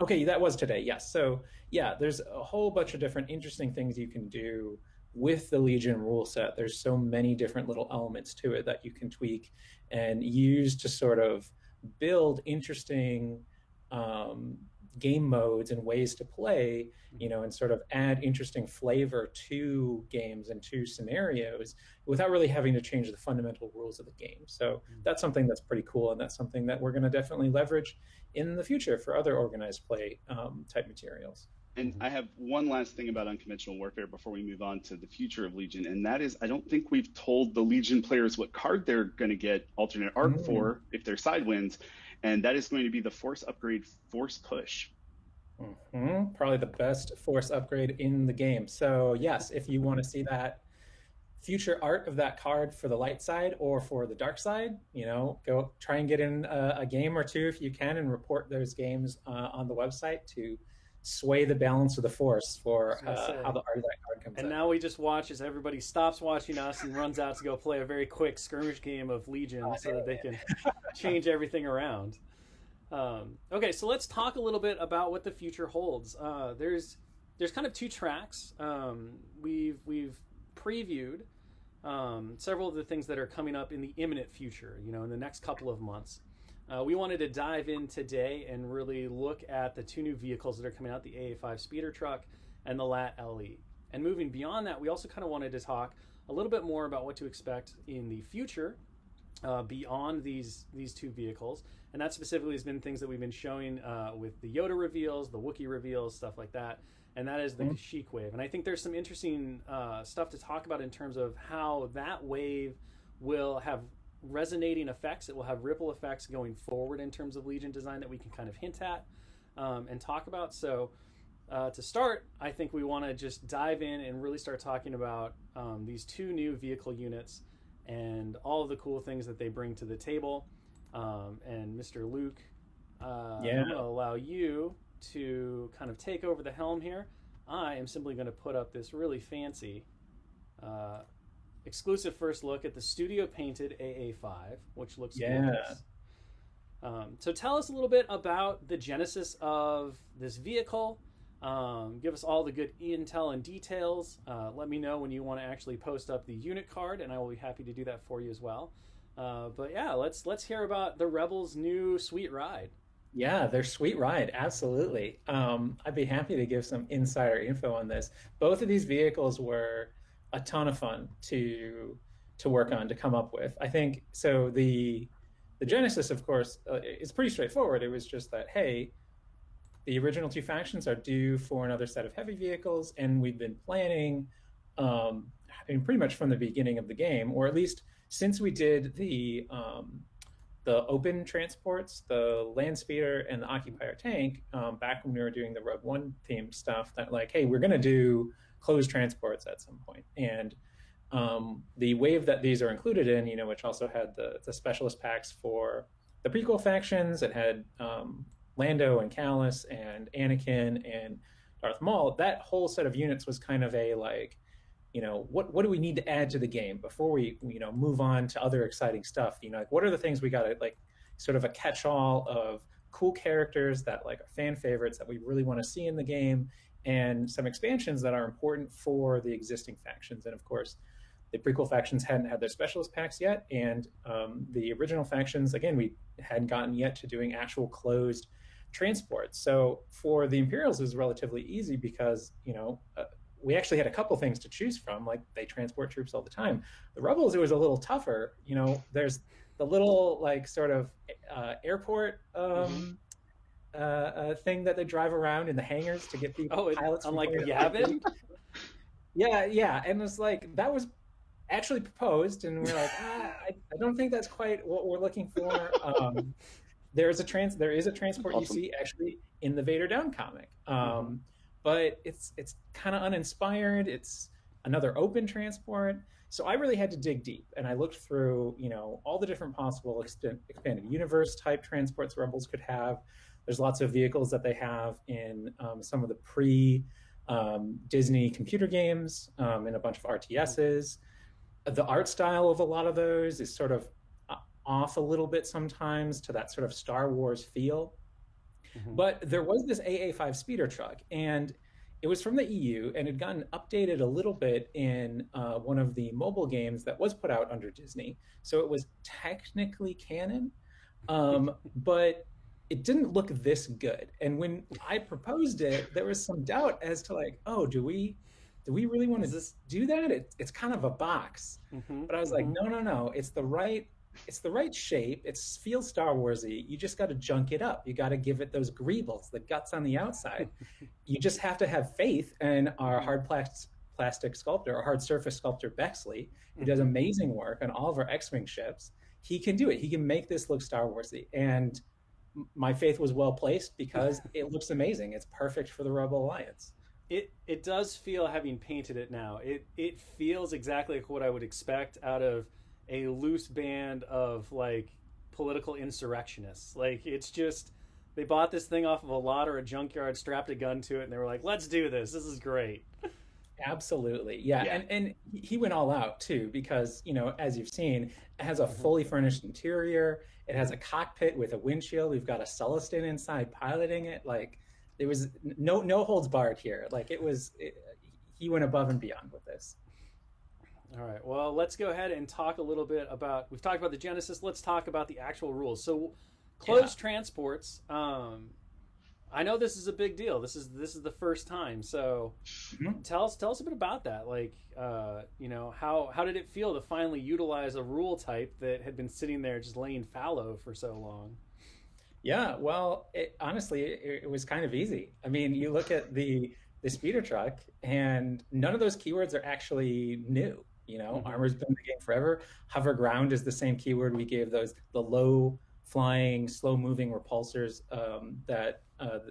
Okay, that was today. Yes. So yeah, there's a whole bunch of different interesting things you can do with the Legion rule set. There's so many different little elements to it that you can tweak and use to sort of build interesting game modes and ways to play, and sort of add interesting flavor to games and to scenarios without really having to change the fundamental rules of the game. So that's something that's pretty cool, and that's something that we're going to definitely leverage in the future for other organized play type materials. And I have one last thing about unconventional warfare before we move on to the future of Legion, and that is I don't think we've told the Legion players what card they're going to get alternate arc for if they're side wins, and that is going to be the Force upgrade Force Push. Probably the best Force upgrade in the game. So yes, if you want to see that future art of that card for the light side or for the dark side, go try and get in a game or two if you can, and report those games on the website to sway the balance of the Force for how the art of that card comes and out. Now we just watch as everybody stops watching us and runs out to go play a very quick skirmish game of Legion so that they can change everything around. Okay, so let's talk a little bit about what the future holds. There's kind of two tracks. We've previewed several of the things that are coming up in the imminent future, in the next couple of months. We wanted to dive in today and really look at the two new vehicles that are coming out, the AA5 Speeder Truck and the LAAT LE. And moving beyond that, we also kind of wanted to talk a little bit more about what to expect in the future beyond these two vehicles. And that specifically has been things that we've been showing with the Yoda reveals, the Wookiee reveals, stuff like that. And that is the Kashyyk wave. And I think there's some interesting stuff to talk about in terms of how that wave will have resonating effects. It will have ripple effects going forward in terms of Legion design that we can kind of hint at and talk about. So to start, I think we want to just dive in and really start talking about these two new vehicle units and all of the cool things that they bring to the table. And Mr. Luke, I'm going to allow you to kind of take over the helm here. I am simply going to put up this really fancy exclusive first look at the studio painted AA5, which looks gorgeous. So tell us a little bit about the genesis of this vehicle. Give us all the good intel and details. Let me know when you want to actually post up the unit card, and I will be happy to do that for you as well. But yeah, let's hear about the Rebels' new sweet ride. Yeah, their sweet ride, absolutely. I'd be happy to give some insider info on this. Both of these vehicles were a ton of fun to work on, to come up with. I think so. The genesis, of course, is pretty straightforward. It was just that, hey, the original two factions are due for another set of heavy vehicles, and we've been planning, pretty much from the beginning of the game, or at least since we did the open transports, the land speeder and the occupier tank, back when we were doing the Rogue One themed stuff, that like, hey, we're going to do closed transports at some point. And the wave that these are included in, which also had the specialist packs for the prequel factions, it had Lando and Callus and Anakin and Darth Maul. That whole set of units was kind of a like, what do we need to add to the game before we move on to other exciting stuff? Like, what are the things we got to, like, sort of a catch-all of cool characters that like are fan favorites that we really want to see in the game, and some expansions that are important for the existing factions. And of course, the prequel factions hadn't had their specialist packs yet, and the original factions, again, we hadn't gotten yet to doing actual closed transports. So for the Imperials, it was relatively easy because we actually had a couple things to choose from. Like, they transport troops all the time. The Rebels, it was a little tougher. There's the little like sort of airport thing that they drive around in the hangars to get people pilots. Unlike Yavin. Yeah, and it's like that was actually proposed, and we're like, I don't think that's quite what we're looking for. There is a transport you see actually in the Vader Down comic. But it's kind of uninspired. It's another open transport. So I really had to dig deep, and I looked through, all the different possible expanded universe type transports Rebels could have. There's lots of vehicles that they have in some of the pre-Disney computer games, in a bunch of RTSs. The art style of a lot of those is sort of off a little bit sometimes to that sort of Star Wars feel. But there was this AA5 Speeder Truck, and it was from the EU, and it had gotten updated a little bit in one of the mobile games that was put out under Disney. So it was technically canon, but it didn't look this good. And when I proposed it, there was some doubt as to like, oh, do we really want to do that? It's kind of a box. But I was like, no, it's the right it's the right shape. It feels Star Warsy. You just got to junk it up. You got to give it those greebles, the guts on the outside. You just have to have faith in our hard plastic sculptor, or hard surface sculptor Bexley, who does amazing work on all of our X-wing ships. He can do it. He can make this look Star Warsy, and my faith was well placed because it looks amazing. It's perfect for the Rebel Alliance. It does feel, having painted it now, it feels exactly like what I would expect out of a loose band of like political insurrectionists. Like, it's just, they bought this thing off of a lot or a junkyard, strapped a gun to it, and they were like, let's do this. This is great. Absolutely. Yeah. And he went all out too, because, you know, as you've seen, it has a fully furnished interior. It has a cockpit with a windshield. We've got a Celestin inside piloting it. Like, there was no holds barred here. Like, he went above and beyond with this. All right. Well, let's go ahead and talk a little bit about, we've talked about the Genesis. Let's talk about the actual rules. So closed transports, I know this is a big deal. This is the first time. So tell us a bit about that. Like, you know, how did it feel to finally utilize a rule type that had been sitting there just laying fallow for so long? Yeah, well, honestly, it was kind of easy. I mean, you look at the speeder truck, and none of those keywords are actually new. You know, armor's been in the game forever. Hover ground is the same keyword we gave the low flying, slow moving repulsors.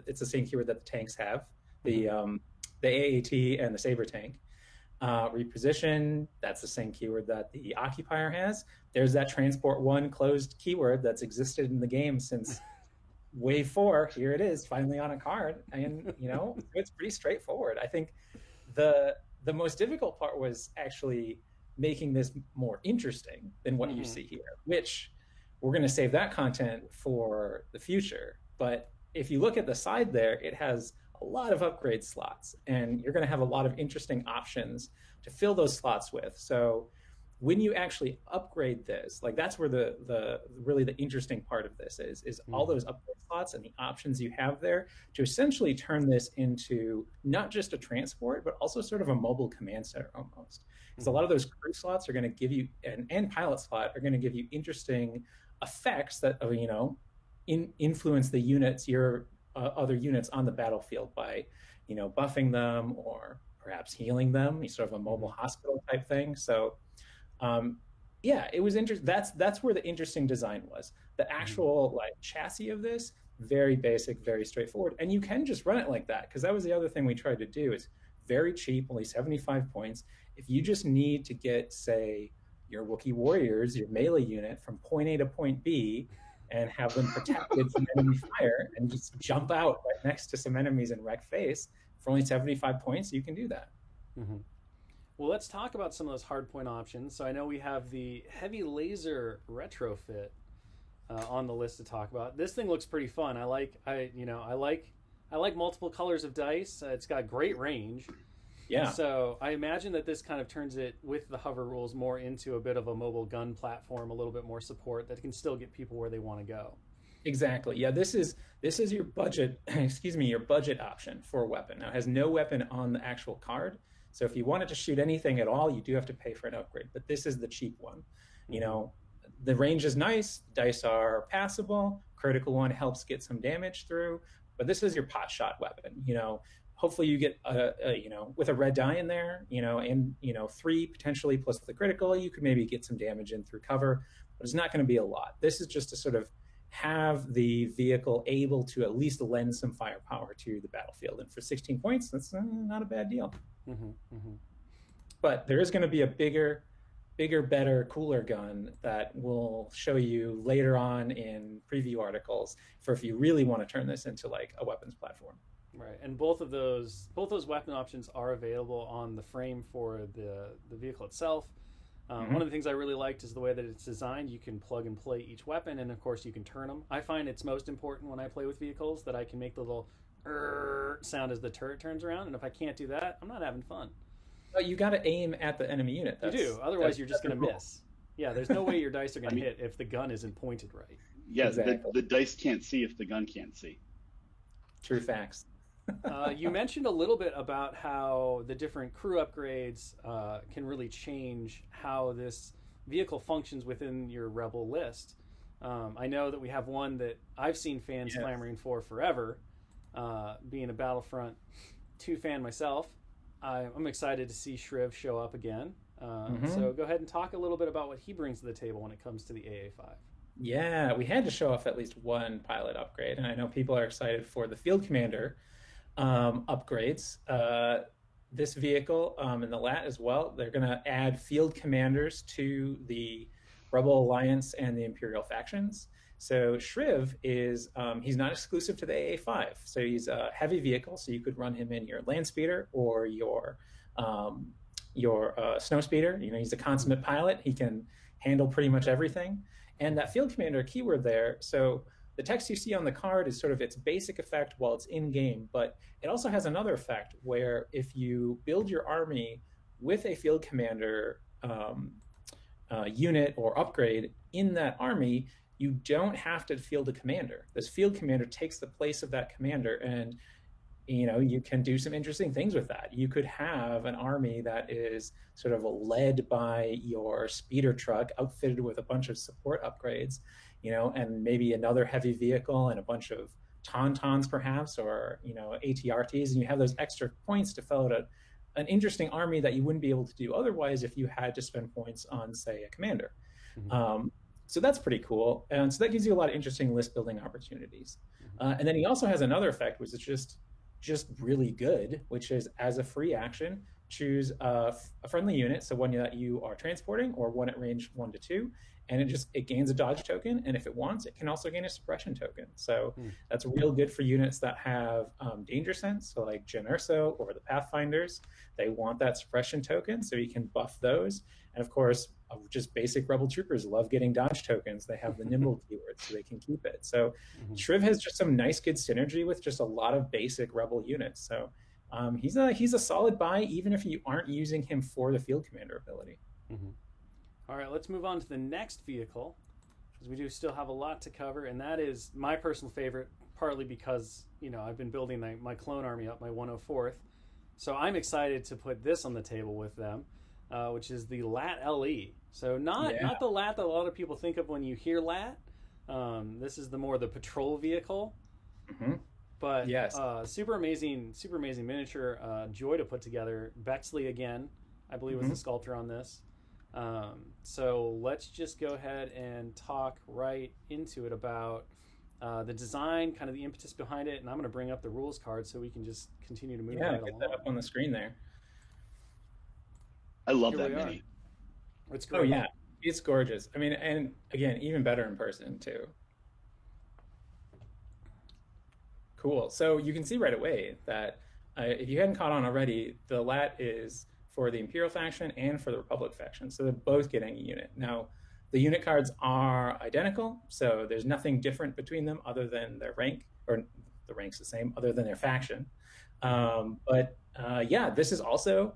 It's the same keyword that the tanks have. The AAT and the Saber tank. Reposition, that's the same keyword that the occupier has. There's that transport one closed keyword that's existed in the game since wave 4. Here it is, finally on a card. And, you know, it's pretty straightforward. I think the most difficult part was actually making this more interesting than what you see here, which we're going to save that content for the future. But if you look at the side there, it has a lot of upgrade slots, and you're going to have a lot of interesting options to fill those slots with. So when you actually upgrade this, like, that's where the really the interesting part of this is all those upgrade slots and the options you have there to essentially turn this into not just a transport, but also sort of a mobile command center almost. Because a lot of those crew slots are going to give you, and pilot slot are going to give you interesting effects that, you know, influence the units, your other units on the battlefield by, you know, buffing them or perhaps healing them. Sort of a mobile hospital type thing. So yeah, it was interesting. That's where the interesting design was. The actual like chassis of this, very basic, very straightforward, and you can just run it like that, because that was the other thing we tried to do. Is very cheap, only 75 points. If you just need to get, say, your Wookiee warriors, your melee unit, from point A to point B, and have them protected from enemy fire, and just jump out right next to some enemies and wreck face for only 75 points, you can do that. Well, let's talk about some of those hardpoint options. So I know we have the heavy laser retrofit on the list to talk about. This thing looks pretty fun. I like multiple colors of dice. It's got great range. Yeah. So I imagine that this kind of turns it, with the hover rules, more into a bit of a mobile gun platform, a little bit more support that can still get people where they want to go. Exactly. Yeah, this is your budget, your budget option for a weapon. Now, it has no weapon on the actual card. So if you wanted to shoot anything at all, you do have to pay for an upgrade. But this is the cheap one. You know, the range is nice, dice are passable, critical one helps get some damage through, but this is your pot shot weapon. You know, hopefully you get with a red die in there, and 3 potentially plus the critical, you could maybe get some damage in through cover, but it's not going to be a lot. This is just to sort of have the vehicle able to at least lend some firepower to the battlefield. And for 16 points, that's not a bad deal. But there is going to be a bigger, better, cooler gun that we'll show you later on in preview articles for if you really want to turn this into like a weapons platform. Right, and both those weapon options are available on the frame for the vehicle itself. One of the things I really liked is the way that it's designed. You can plug and play each weapon, and of course you can turn them. I find it's most important when I play with vehicles that I can make the little sound as the turret turns around, and if I can't do that, I'm not having fun. Well, you got to aim at the enemy unit. You do, otherwise you're just going to miss. Yeah, there's no way your dice are going to hit if the gun isn't pointed right. Yeah, exactly. the dice can't see if the gun can't see. True facts. You mentioned a little bit about how the different crew upgrades can really change how this vehicle functions within your Rebel list. I know that we have one that I've seen fans clamoring for forever. Being a Battlefront 2 fan myself, I'm excited to see Shriv show up again. So go ahead and talk a little bit about what he brings to the table when it comes to the AA5. Yeah, we had to show off at least one pilot upgrade, and I know people are excited for the Field Commander upgrades. This vehicle and the LAAT as well, they're going to add Field Commanders to the Rebel Alliance and the Imperial factions. So Shriv is, he's not exclusive to the AA5. So he's a heavy vehicle, so you could run him in your land speeder or your snow speeder. You know, he's a consummate pilot. He can handle pretty much everything. And that Field Commander keyword there, so the text you see on the card is sort of its basic effect while it's in game, but it also has another effect where if you build your army with a Field Commander unit or upgrade in that army, you don't have to field a commander. This Field Commander takes the place of that commander, and you know, you can do some interesting things with that. You could have an army that is sort of led by your speeder truck, outfitted with a bunch of support upgrades, you know, and maybe another heavy vehicle and a bunch of tauntauns perhaps, or, you know, ATRTs, and you have those extra points to fill out an interesting army that you wouldn't be able to do otherwise if you had to spend points on, say, a commander. So that's pretty cool. And so that gives you a lot of interesting list building opportunities. And then he also has another effect, which is just really good, which is as a free action, choose a friendly unit, so one that you are transporting or one at range 1 to 2, and it gains a dodge token, and if it wants, it can also gain a suppression token. So that's real good for units that have danger sense, so like Jyn Erso or the Pathfinders. They want that suppression token, so you can buff those. And of course, just basic Rebel troopers love getting dodge tokens. They have the nimble keyword, so they can keep it. So Shriv has just some nice, good synergy with just a lot of basic Rebel units. So he's a solid buy, even if you aren't using him for the Field Commander ability. All right, let's move on to the next vehicle, because we do still have a lot to cover, and that is my personal favorite, partly because, you know, I've been building my clone army up, my 104th. So I'm excited to put this on the table with them, which is the LAAT LE. So not the LAAT that a lot of people think of when you hear LAAT. This is the patrol vehicle. But yes, super amazing miniature, joy to put together. Bexley again, I believe, was the sculptor on this. So let's just go ahead and talk right into it about the design, kind of the impetus behind it, and I'm going to bring up the rules card so we can just continue to move right along. Get that up on the screen there. I love that mini. It's great. Oh yeah, it's gorgeous. I mean, and again, even better in person too. Cool. So you can see right away that if you hadn't caught on already, the LAAT is for the Imperial faction and for the Republic faction. So they're both getting a unit. Now, the unit cards are identical, so there's nothing different between them other than their rank, or the rank's the same, other than their faction. Yeah, this is also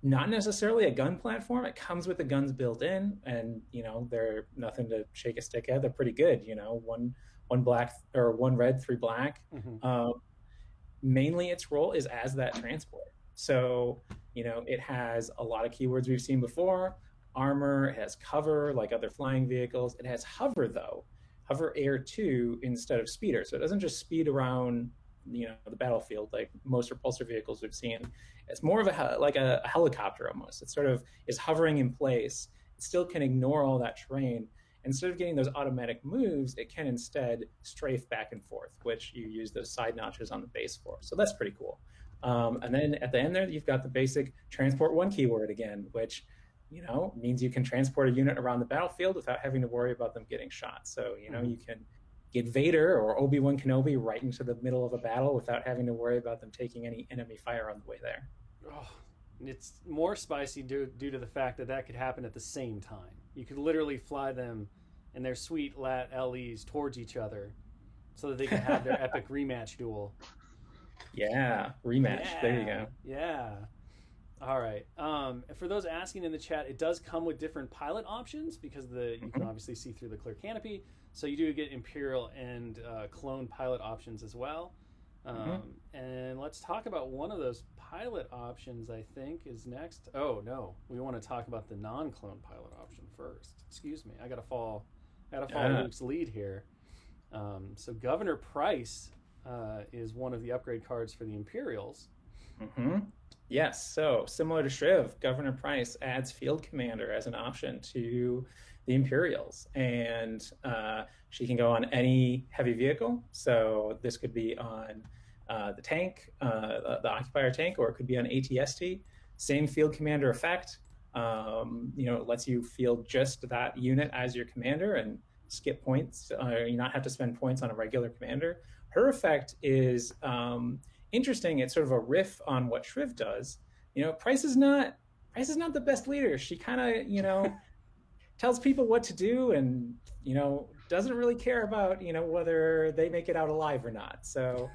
not necessarily a gun platform. It comes with the guns built in, and, you know, they're nothing to shake a stick at. They're pretty good, you know, one black or one red, 3 black. Mainly its role is as that transport. So, you know, it has a lot of keywords we've seen before. Armor, it has cover like other flying vehicles. It has hover though, hover air 2 instead of speeder. So it doesn't just speed around, you know, the battlefield like most repulsor vehicles we've seen. It's more of a helicopter almost. It sort of is hovering in place. It still can ignore all that terrain. Instead of getting those automatic moves, it can instead strafe back and forth, which you use those side notches on the base for. So that's pretty cool. And then at the end there, you've got the basic transport 1 keyword again, which, you know, means you can transport a unit around the battlefield without having to worry about them getting shot. So, you know, you can get Vader or Obi-Wan Kenobi right into the middle of a battle without having to worry about them taking any enemy fire on the way there. Oh, it's more spicy due to the fact that could happen at the same time. You could literally fly them and their sweet LAAT LEs towards each other so that they can have their epic rematch duel. Yeah, rematch. Yeah, there you go. Yeah. All right. For those asking in the chat, it does come with different pilot options because you can obviously see through the clear canopy. So you do get Imperial and clone pilot options as well. And let's talk about one of those pilot options. I think is next. Oh no, we want to talk about the non-clone pilot option first. Excuse me, I gotta follow Luke's lead here. So Governor Price is one of the upgrade cards for the Imperials. Yes, so similar to Shriv, Governor Price adds Field Commander as an option to the Imperials, and she can go on any heavy vehicle. So this could be on the tank, the Occupier tank, or it could be on ATST. Same Field Commander effect. It lets you field just that unit as your commander and skip points. You not have to spend points on a regular commander. Her effect is interesting. It's sort of a riff on what Shriv does. Price is not the best leader. She kind of tells people what to do, and doesn't really care about whether they make it out alive or not. So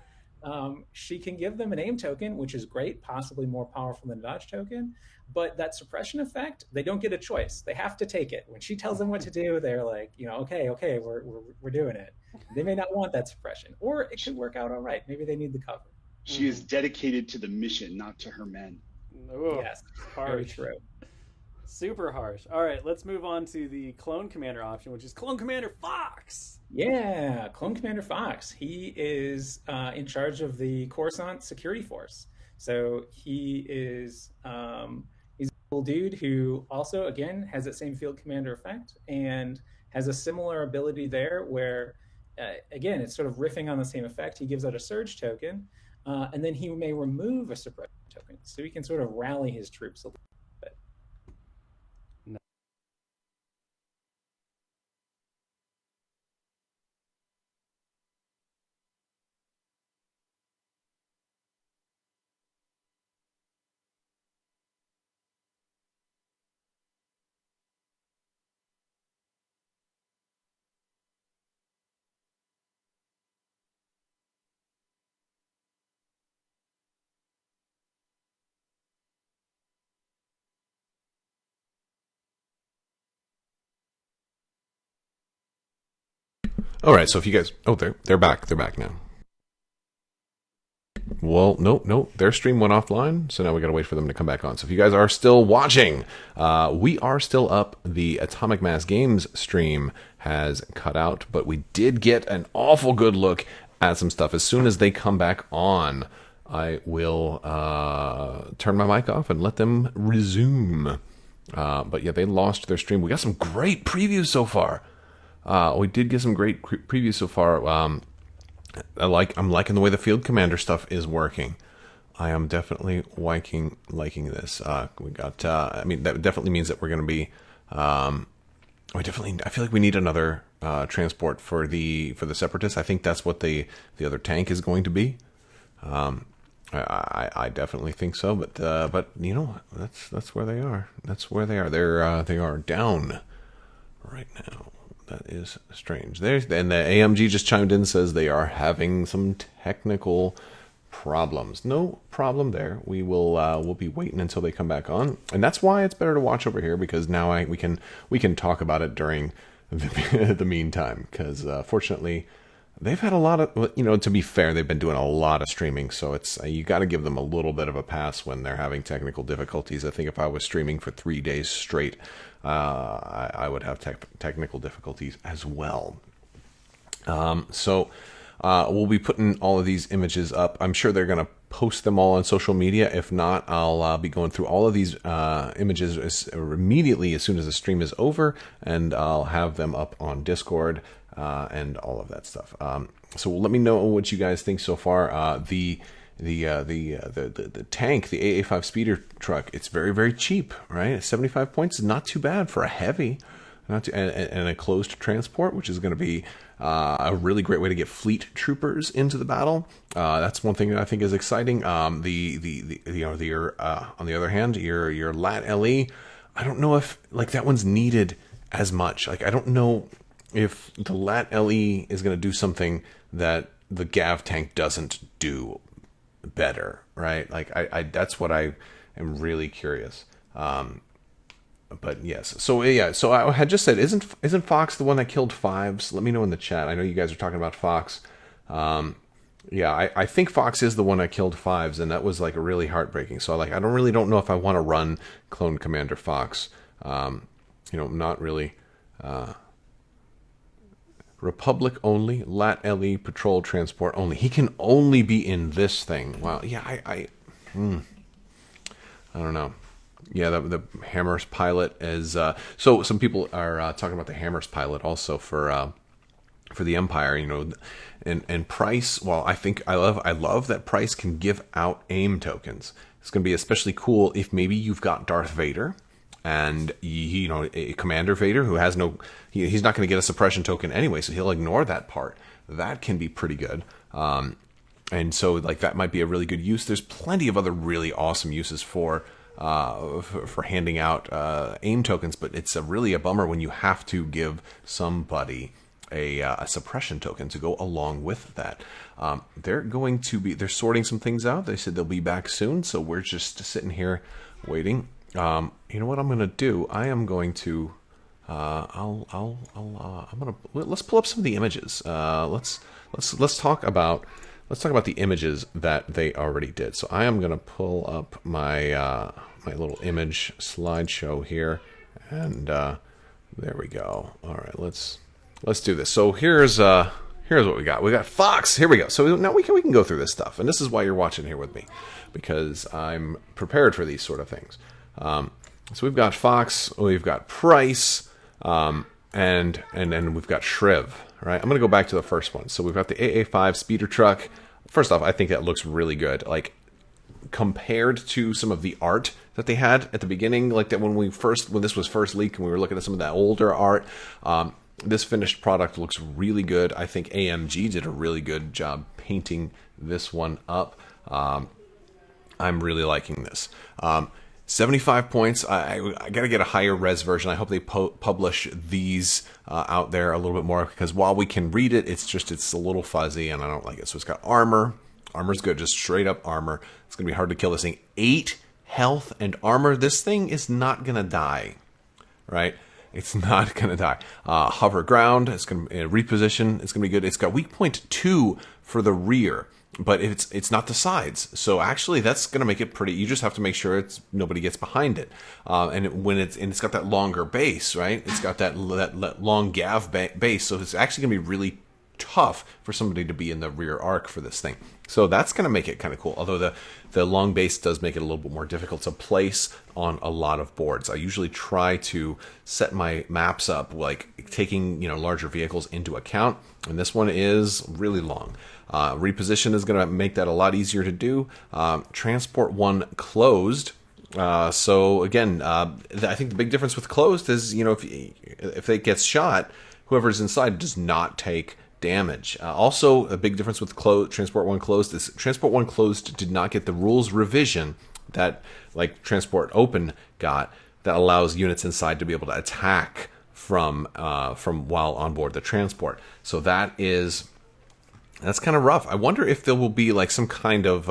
she can give them an aim token, which is great, possibly more powerful than dodge token. But that suppression effect, they don't get a choice. They have to take it. When she tells them what to do, they're like, okay, we're doing it. They may not want that suppression, or it could work out all right. Maybe they need the cover. She is dedicated to the mission, not to her men. Ooh, yes, harsh. Very true. Super harsh. All right, let's move on to the Clone Commander option, which is Clone Commander Fox. Yeah, Clone Commander Fox. He is in charge of the Coruscant Security Force. So he is he's a cool dude who also, again, has that same Field Commander effect and has a similar ability there where, again, it's sort of riffing on the same effect. He gives out a Surge token, and then he may remove a Suppression token. So he can sort of rally his troops a little bit. All right, so if you guys, they're back now. Well, no, their stream went offline, so now we gotta wait for them to come back on. So if you guys are still watching, we are still up. The Atomic Mass Games stream has cut out, but we did get an awful good look at some stuff. As soon as they come back on, I will turn my mic off and let them resume. But yeah, they lost their stream. We got some great previews so far. We did get some great previews so far. I'm liking the way the Field Commander stuff is working. I am definitely liking this. We got. I mean, that definitely means that we're going to be. I feel like we need another transport for the Separatists. I think that's what the other tank is going to be. I definitely think so. But that's where they are. That's where they are. They are down right now. That is strange. And the AMG just chimed in and says they are having some technical problems. No problem there. We'll be waiting until they come back on, and that's why it's better to watch over here, because now we can talk about it during the meantime. Because fortunately, they've had a lot of, to be fair, they've been doing a lot of streaming, so it's you got to give them a little bit of a pass when they're having technical difficulties. I think if I was streaming for 3 days straight, I would have technical difficulties as well. So we'll be putting all of these images up. I'm sure they're going to post them all on social media. If not, I'll be going through all of these images immediately as soon as the stream is over, and I'll have them up on Discord and all of that stuff. So let me know what you guys think so far. The tank, the AA5 Speeder Truck, it's very, very cheap, right? 75 points is not too bad for a heavy, and a closed transport, which is going to be a really great way to get fleet troopers into the battle. That's one thing that I think is exciting. On the other hand, your LAAT LE, I don't know if that one's needed as much. I don't know if the LAAT LE is going to do something that the Gav tank doesn't do better, right? I that's what I am really curious. But yes, so I had just said, isn't Fox the one that killed Fives? Let me know in the chat. I know you guys are talking about Fox. Yeah, I think Fox is the one I killed fives, and that was like really heartbreaking. So like I don't know if I want to run Clone Commander Fox. Not really. Republic only, LAAT LE patrol transport only. He can only be in this thing. Wow. Yeah, I don't know. Yeah, the Hammers pilot is. So some people are talking about the Hammers pilot also for the Empire. And Price. Well, I love that Price can give out AIM tokens. It's going to be especially cool if maybe you've got Darth Vader and a Commander Vader who has no. He's not going to get a suppression token anyway, so he'll ignore that part. That can be pretty good. And so like that might be a really good use. There's plenty of other really awesome uses for handing out AIM tokens, but it's really a bummer when you have to give somebody a suppression token to go along with that. They're sorting some things out. They said they'll be back soon, so we're just sitting here waiting. You know what I'm going to do? I am going to let's pull up some of the images. Let's talk about the images that they already did. So I am going to pull up my my little image slideshow here, and there we go. All right, let's do this. So here's what we got. We got Fox. Here we go. So now we can go through this stuff, and this is why you're watching here with me, because I'm prepared for these sort of things. So we've got Fox, we've got Price, and then we've got Shriv. Right? I'm going to go back to the first one. So we've got the AA5 Speeder Truck. First off, I think that looks really good. Like compared to some of the art that they had at the beginning, like that when this was first leaked and we were looking at some of that older art, this finished product looks really good. I think AMG did a really good job painting this one up. I'm really liking this. 75 points. I got to get a higher res version. I hope they publish these out there a little bit more, because while we can read it, it's a little fuzzy and I don't like it. So it's got armor. Armor's good, just straight up armor. It's going to be hard to kill this thing. 8 health and armor. This thing is not going to die, right? It's not going to die. Hover ground. It's going to reposition. It's going to be good. It's got weak point 2 for the rear, but it's not the sides. So actually, that's going to make it pretty. You just have to make sure nobody gets behind it. And it's got that longer base, right? It's got that long gav base. So it's actually going to be really tough for somebody to be in the rear arc for this thing. So that's going to make it kind of cool. Although the long base does make it a little bit more difficult to place on a lot of boards. I usually try to set my maps up like taking larger vehicles into account, and this one is really long. Reposition is going to make that a lot easier to do. Transport 1 closed. So again, I think the big difference with closed is if it gets shot, whoever's inside does not take damage. Also, a big difference with Transport 1 closed is Transport 1 closed did not get the rules revision that like Transport Open got, that allows units inside to be able to attack from while on board the transport. So that's kind of rough. I wonder if there will be like some kind of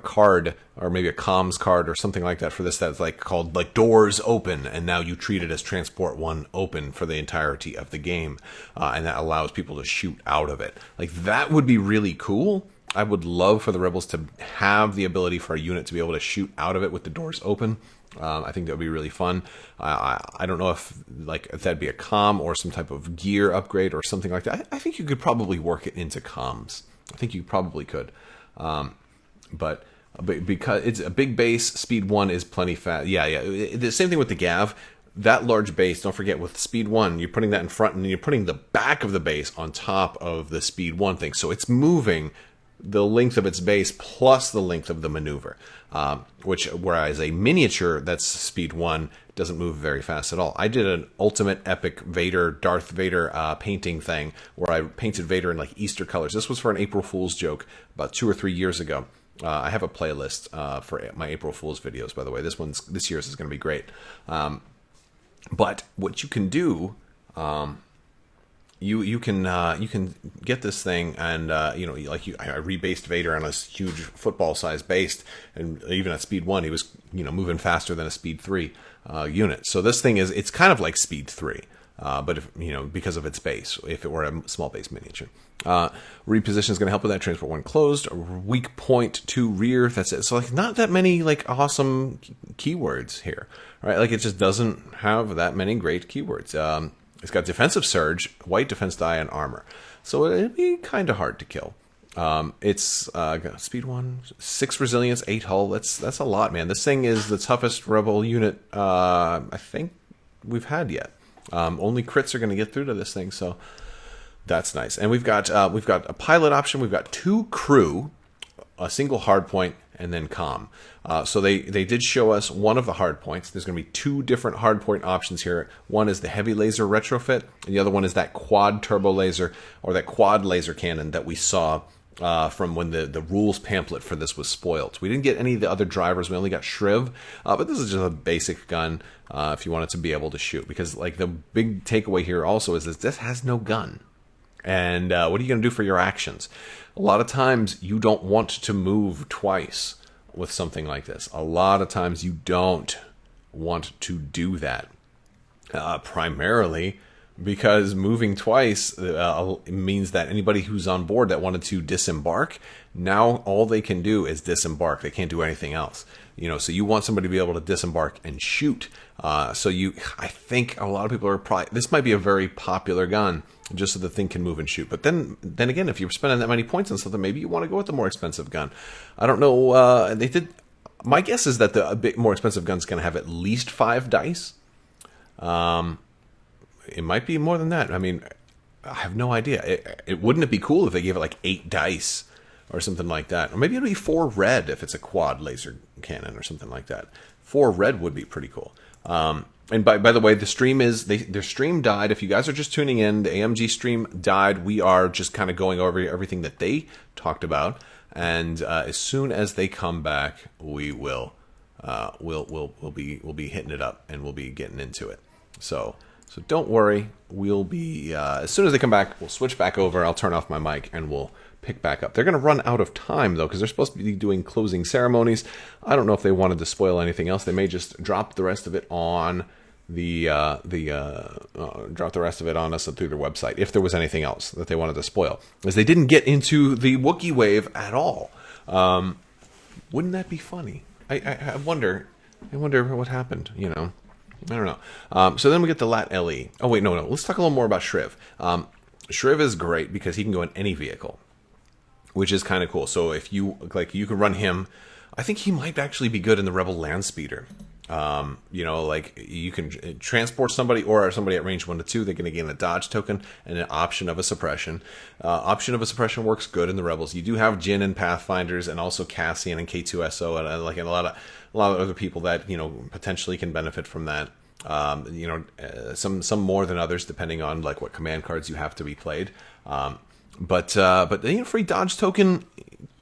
card, or maybe a comms card or something like that for this, that's like called like doors open, and now you treat it as Transport 1 open for the entirety of the game, and that allows people to shoot out of it. Like that would be really cool. I would love for the Rebels to have the ability for a unit to be able to shoot out of it with the doors open. I think that would be really fun. I don't know if that'd be a comm or some type of gear upgrade or something like that. I think you could probably work it into comms. I think you probably could. But because it's a big base, speed 1 is plenty fast. Yeah. The same thing with the Gav. That large base, don't forget, with speed 1, you're putting that in front, and then you're putting the back of the base on top of the speed 1 thing. So it's moving the length of its base plus the length of the maneuver. Whereas a miniature that's speed 1 doesn't move very fast at all. I did an ultimate epic Darth Vader painting thing where I painted Vader in like Easter colors. This was for an April Fool's joke about 2 or 3 years ago. I have a playlist for my April Fool's videos, by the way. This year's is going to be great. But what you can do, you can get this thing, and I rebased Vader on a huge football-sized base, and even at speed 1, he was moving faster than a speed 3 unit. So this thing it's kind of like speed 3. but if, because of its base, if it were a small base miniature. Reposition is going to help with that. Transport when closed. Weak point to rear. That's it. So like not that many like awesome keywords here, right? Like it just doesn't have that many great keywords. It's got defensive surge, white defense die, and armor. So it'd be kind of hard to kill. It's got speed 1, 6 resilience, 8 hull. That's a lot, man. This thing is the toughest rebel unit I think we've had yet. Only crits are going to get through to this thing, so that's nice. And we've got a pilot option. We've got 2 crew, a single hard point, and then comm. So they did show us one of the hard points. There's going to be 2 different hard point options here. One is the heavy laser retrofit, and the other one is that quad turbo laser, or that quad laser cannon that we saw from when the rules pamphlet for this was spoiled. We didn't get any of the other drivers. We only got Shriv, but this is just a basic gun if you wanted to be able to shoot. Because like the big takeaway here also is that this has no gun. And what are you going to do for your actions? A lot of times you don't want to move twice with something like this. A lot of times you don't want to do that. Primarily because moving twice means that anybody who's on board that wanted to disembark, now all they can do is disembark. They can't do anything else. So you want somebody to be able to disembark and shoot. I think a lot of people are probably, this might be a very popular gun just so the thing can move and shoot. But then again, if you're spending that many points on something, maybe you want to go with the more expensive gun. I don't know. My guess is that the a bit more expensive gun's going to have at least 5 dice. It might be more than that. I mean, I have no idea. Wouldn't it be cool if they gave it like 8 dice or something like that? Or maybe it'll be 4 red if it's a quad laser cannon or something like that. 4 red would be pretty cool. And by the way, the stream their stream died. If you guys are just tuning in, the AMG stream died. We are just kind of going over everything that they talked about. And as soon as they come back, we will we'll be hitting it up and we'll be getting into it. So don't worry. We'll be as soon as they come back, we'll switch back over. I'll turn off my mic and we'll pick back up. They're going to run out of time though, because they're supposed to be doing closing ceremonies. I don't know if they wanted to spoil anything else. They may just drop the rest of it on drop the rest of it on us through their website if there was anything else that they wanted to spoil, as they didn't get into the Wookiee wave at all. Wouldn't that be funny? I wonder what happened. I don't know. So then we get the LAAT LE. Oh wait, no. Let's talk a little more about Shriv. Shriv is great because he can go in any vehicle, which is kind of cool. So if you you could run him. I think he might actually be good in the Rebel Land Speeder. You can transport somebody or somebody at range 1 to 2. They're going to gain a dodge token and an option of a suppression. Option of a suppression works good in the Rebels. You do have Jin and Pathfinders and also Cassian and K2SO and a lot of other people that potentially can benefit from that. Some more than others depending on what command cards you have to be played. But free dodge token.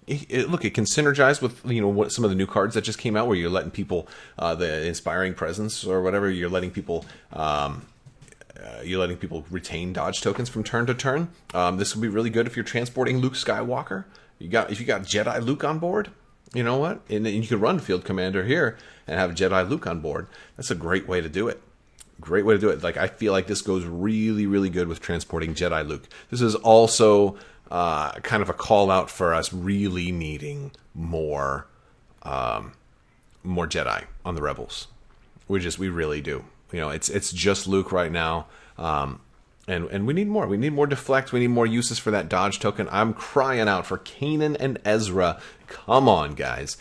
It can synergize with what some of the new cards that just came out, where you're letting people the inspiring presence or whatever. You're letting people retain dodge tokens from turn to turn. This would be really good if you're transporting Luke Skywalker. If you got Jedi Luke on board, you know what? And you could run Field Commander here and have Jedi Luke on board. That's a great way to do it. Great way to do it. I feel like this goes really, really good with transporting Jedi Luke. This is also kind of a call out for us really needing more Jedi on the Rebels. We really do. It's just Luke right now, and we need more. We need more deflect. We need more uses for that dodge token. I'm crying out for Kanan and Ezra. Come on, guys.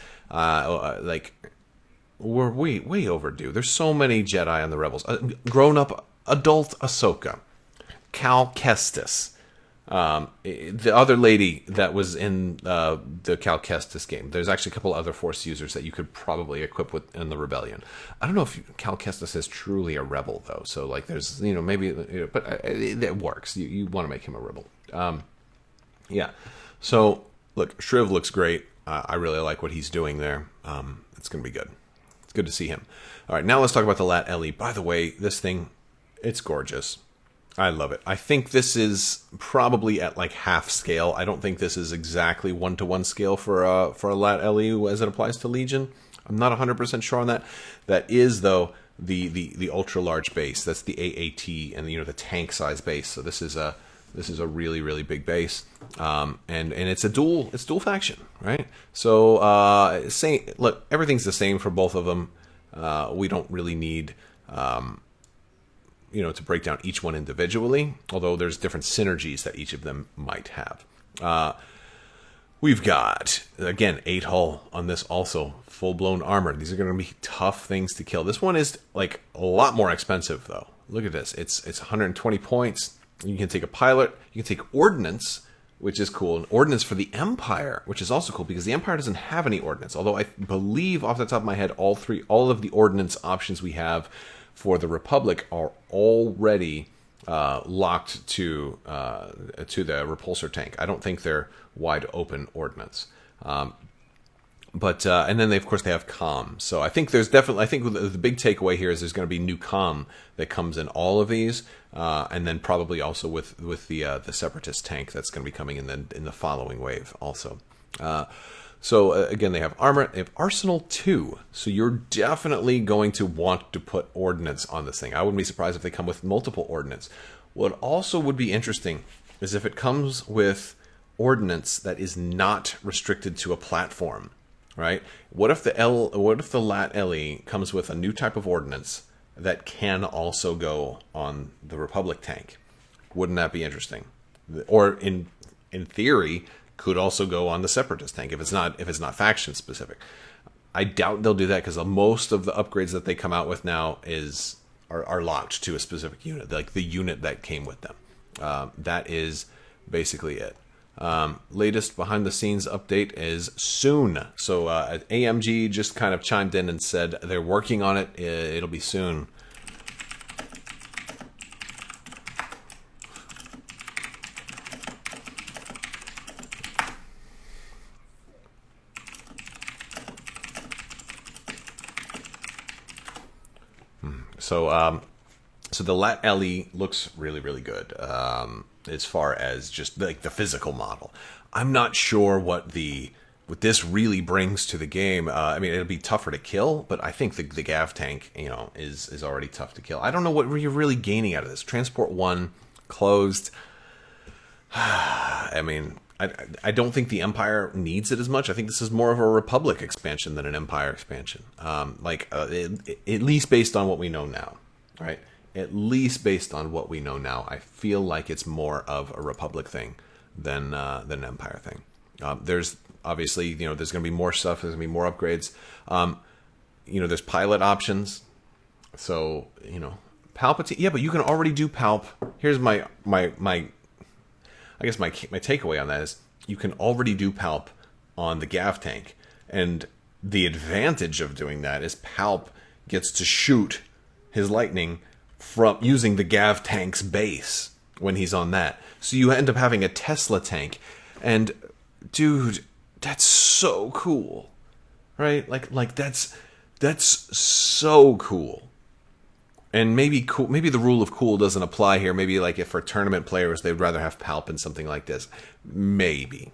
We're way overdue. There's so many Jedi on the Rebels. Grown up adult Ahsoka, Cal Kestis. The other lady that was in the Cal Kestis game. There's actually a couple other Force users that you could probably equip with in the Rebellion. I don't know if Cal Kestis is truly a rebel though. So there's maybe, but it works. You want to make him a rebel. Yeah. So look, Shriv looks great. I really like what he's doing there. It's gonna be good. It's good to see him. All right, now let's talk about the LAAT LE. By the way, this thing, it's gorgeous. I love it. I think this is probably at half scale. I don't think this is exactly 1-to-1 scale for a LAAT LE as it applies to Legion. I'm not 100% sure on that. That is, though, the ultra large base. That's the AAT, and the tank size base. So this is a really, really big base, and it's dual faction, right? So look, everything's the same for both of them. We don't really need to break down each one individually, although there's different synergies that each of them might have. We've got, again, 8 hull on this also, full-blown armor. These are going to be tough things to kill. This one is like a lot more expensive though. Look at this. It's 120 points. You can take a pilot, you can take ordnance, which is cool, and ordnance for the Empire, which is also cool because the Empire doesn't have any ordnance. Although I believe off the top of my head, all of the ordnance options we have for the Republic are already locked to the repulsor tank. I don't think they're wide open ordnance. But and then of course they have comm. So I think the big takeaway here is there's going to be new comm that comes in all of these, and then probably also with the Separatist tank that's going to be coming in the following wave also. So again, they have armor, they have Arsenal 2. So you're definitely going to want to put ordnance on this thing. I wouldn't be surprised if they come with multiple ordnance. What also would be interesting is if it comes with ordnance that is not restricted to a platform, right? What if the LAAT LE comes with a new type of ordnance that can also go on the Republic tank? Wouldn't that be interesting? Or in theory, could also go on the Separatist tank if it's not faction specific. I doubt they'll do that because most of the upgrades that they come out with now are locked to a specific unit, like the unit that came with them. That is basically it. Latest behind the scenes update is soon. So AMG just kind of chimed in and said they're working on it. It'll be soon. So the LAAT LE looks really, really good as far as just like the physical model. I'm not sure what this really brings to the game. I mean, it'll be tougher to kill, but I think the Gav tank, is already tough to kill. I don't know what you're really gaining out of this. Transport 1 closed. I mean, I don't think the Empire needs it as much. I think this is more of a Republic expansion than an Empire expansion. At least based on what we know now, right? At least based on what we know now, I feel like it's more of a Republic thing than an Empire thing. There's obviously, there's going to be more stuff. There's going to be more upgrades. There's pilot options. So, Palpatine. Yeah, but you can already do Palp. Here's my I guess my takeaway on that is you can already do Palp on the Gav tank, and the advantage of doing that is Palp gets to shoot his lightning from using the Gav tank's base when he's on that. So you end up having a Tesla tank, and dude, that's so cool, right? Like that's so cool. And maybe the rule of cool doesn't apply here. Maybe like if for tournament players, they'd rather have Palp in something like this. Maybe.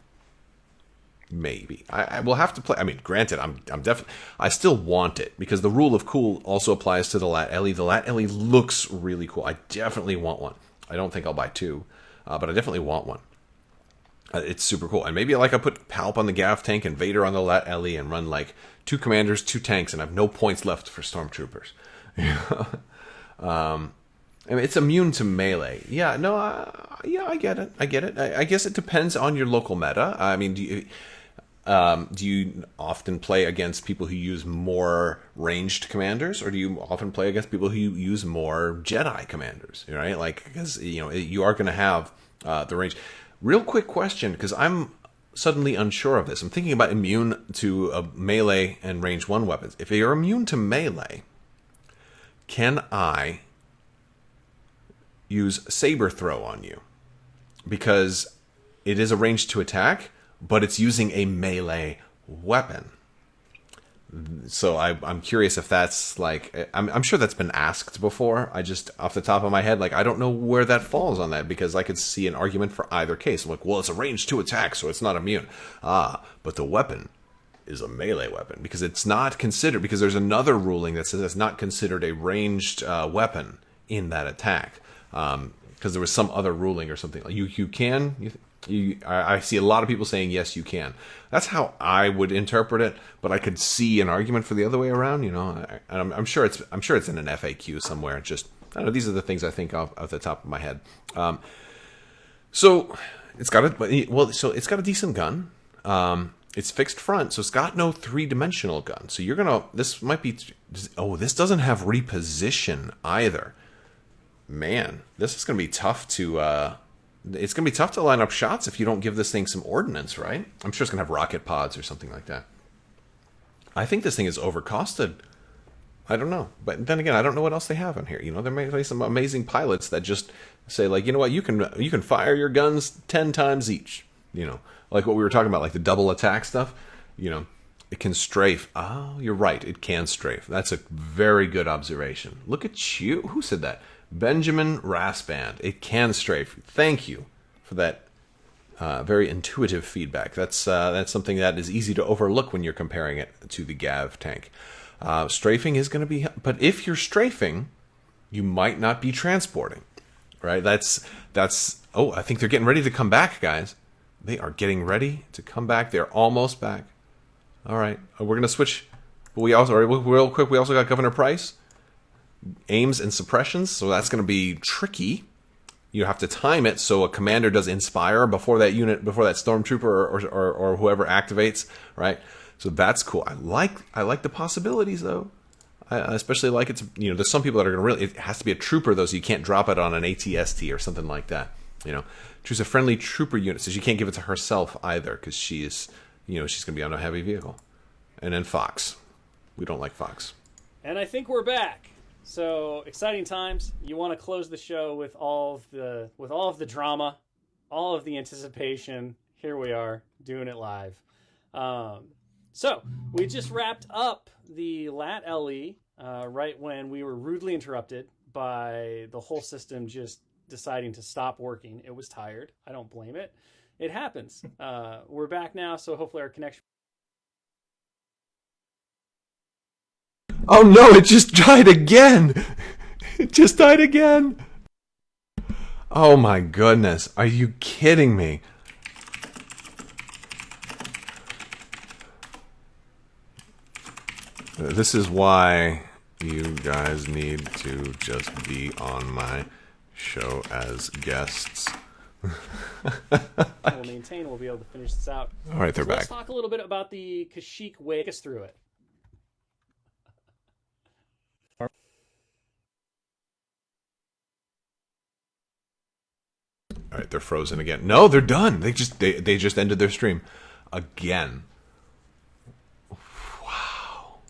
I will have to play. I mean, granted, I'm definitely. I still want it because the rule of cool also applies to the LAAT LE. The LAAT LE looks really cool. I definitely want one. I don't think I'll buy two, but I definitely want one. It's super cool. And maybe I put Palp on the Gav tank and Vader on the LAAT LE and run like 2 commanders, 2 tanks, and I have no points left for stormtroopers. I mean, it's immune to melee. Yeah, no, I get it. I guess it depends on your local meta. I mean, do you often play against people who use more ranged commanders, or do you often play against people who use more Jedi commanders? Right, like because you are going to have the range. Real quick question, because I'm suddenly unsure of this. I'm thinking about immune to melee and range 1 weapons. If you're immune to melee, can I use saber throw on you? Because it is a range to attack, but it's using a melee weapon. So I'm curious if that's like, I'm sure that's been asked before. I just, off the top of my head, I don't know where that falls on that, because I could see an argument for either case. I'm like, well, it's a range to attack, so it's not immune. But the weapon is a melee weapon, because it's not considered, because there's another ruling that says it's not considered a ranged weapon in that attack. Because there was some other ruling or something. You can. I see a lot of people saying yes, you can. That's how I would interpret it, but I could see an argument for the other way around. You know, and I'm sure it's in an FAQ somewhere. Just I don't know. These are the things I think of off the top of my head. So it's got a decent gun. It's fixed front, so it's got no 3-dimensional gun. So this might be. Oh, this doesn't have reposition either. Man, this is going to be tough to. It's going to be tough to line up shots if you don't give this thing some ordnance, right? I'm sure it's going to have rocket pods or something like that. I think this thing is overcosted. I don't know, but then again, I don't know what else they have in here. You know, there may be some amazing pilots that just say, like, you know what, you can fire your guns 10 times each. You know, like what we were talking about, like the double attack stuff. You know, it can strafe. Oh, you're right, it can strafe. That's a very good observation. Look at you. Who said that? Benjamin Rasband. It can strafe. Thank you for that very intuitive feedback. That's something that is easy to overlook when you're comparing it to the Gav tank. Strafing is going to be, but if you're strafing, you might not be transporting, right? That's. Oh, I think they're getting ready to come back, guys. They are getting ready to come back. They're almost back. All right, we're going to switch. But we also, real quick, we also got Governor Price. Aims and suppressions, so that's going to be tricky. You have to time it so a commander does inspire before that stormtrooper or whoever activates, right? So that's cool. I like the possibilities though. I especially like it's, you know, there's some people that are going to really, it has to be a trooper though, so you can't drop it on an ATST or something like that. You know, choose a friendly trooper unit, so she can't give it to herself either, because she's going to be on a heavy vehicle. And then Fox, we don't like Fox. And I think we're back. So exciting times. You want to close the show with all of the drama, all of the anticipation. Here we are doing it live. So we just wrapped up the LAAT LE right when we were rudely interrupted by the whole system just deciding to stop working. It was tired. I don't blame it. It happens. We're back now, so hopefully our connection. Oh no, it just died again! It just died again! Oh my goodness, are you kidding me? This is why you guys need to just be on my show as guests. We'll maintain, we'll be able to finish this out. Alright, they're back. Let's talk a little bit about the Kashyyk way. Take us through it. All right, they're frozen again. No, they're done. They just ended their stream again. Wow.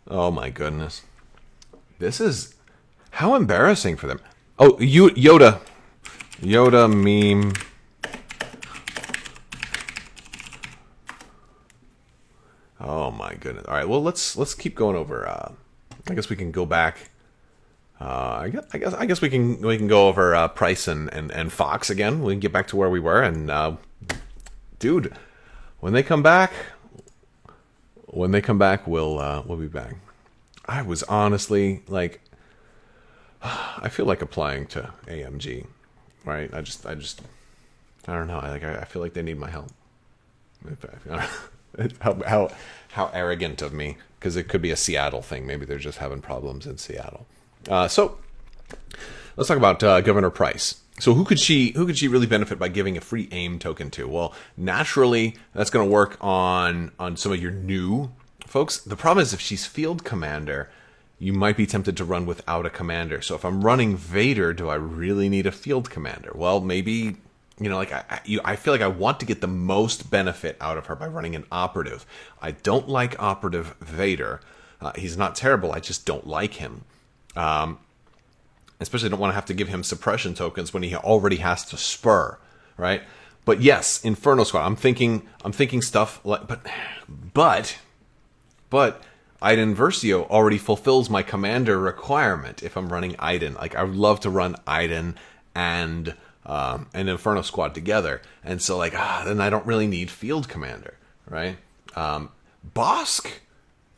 Oh my goodness. This is how embarrassing for them. Oh, Yoda meme. Oh my goodness. All right, well let's keep going over. I guess we can go back. I guess we can go over Price and Fox again. We can get back to where we were, and dude, when they come back, we'll be back. I was honestly like, I feel like applying to AMG, right? I don't know. I feel like they need my help. How arrogant of me, because it could be a Seattle thing. Maybe they're just having problems in Seattle. So let's talk about Governor Price. So who could she really benefit by giving a free AIM token to? Well, naturally, that's going to work on some of your new folks. The problem is if she's field commander, you might be tempted to run without a commander. So if I'm running Vader, do I really need a field commander? Well, maybe, you know, like I feel like I want to get the most benefit out of her by running an operative. I don't like operative Vader. He's not terrible. I just don't like him. Especially don't want to have to give him suppression tokens when he already has to spur, right? But yes, Inferno Squad. I'm thinking stuff like, but Iden Versio already fulfills my commander requirement if I'm running Iden. Like I would love to run Iden and and Inferno Squad together. And so, like, then I don't really need Field Commander, right? Bosk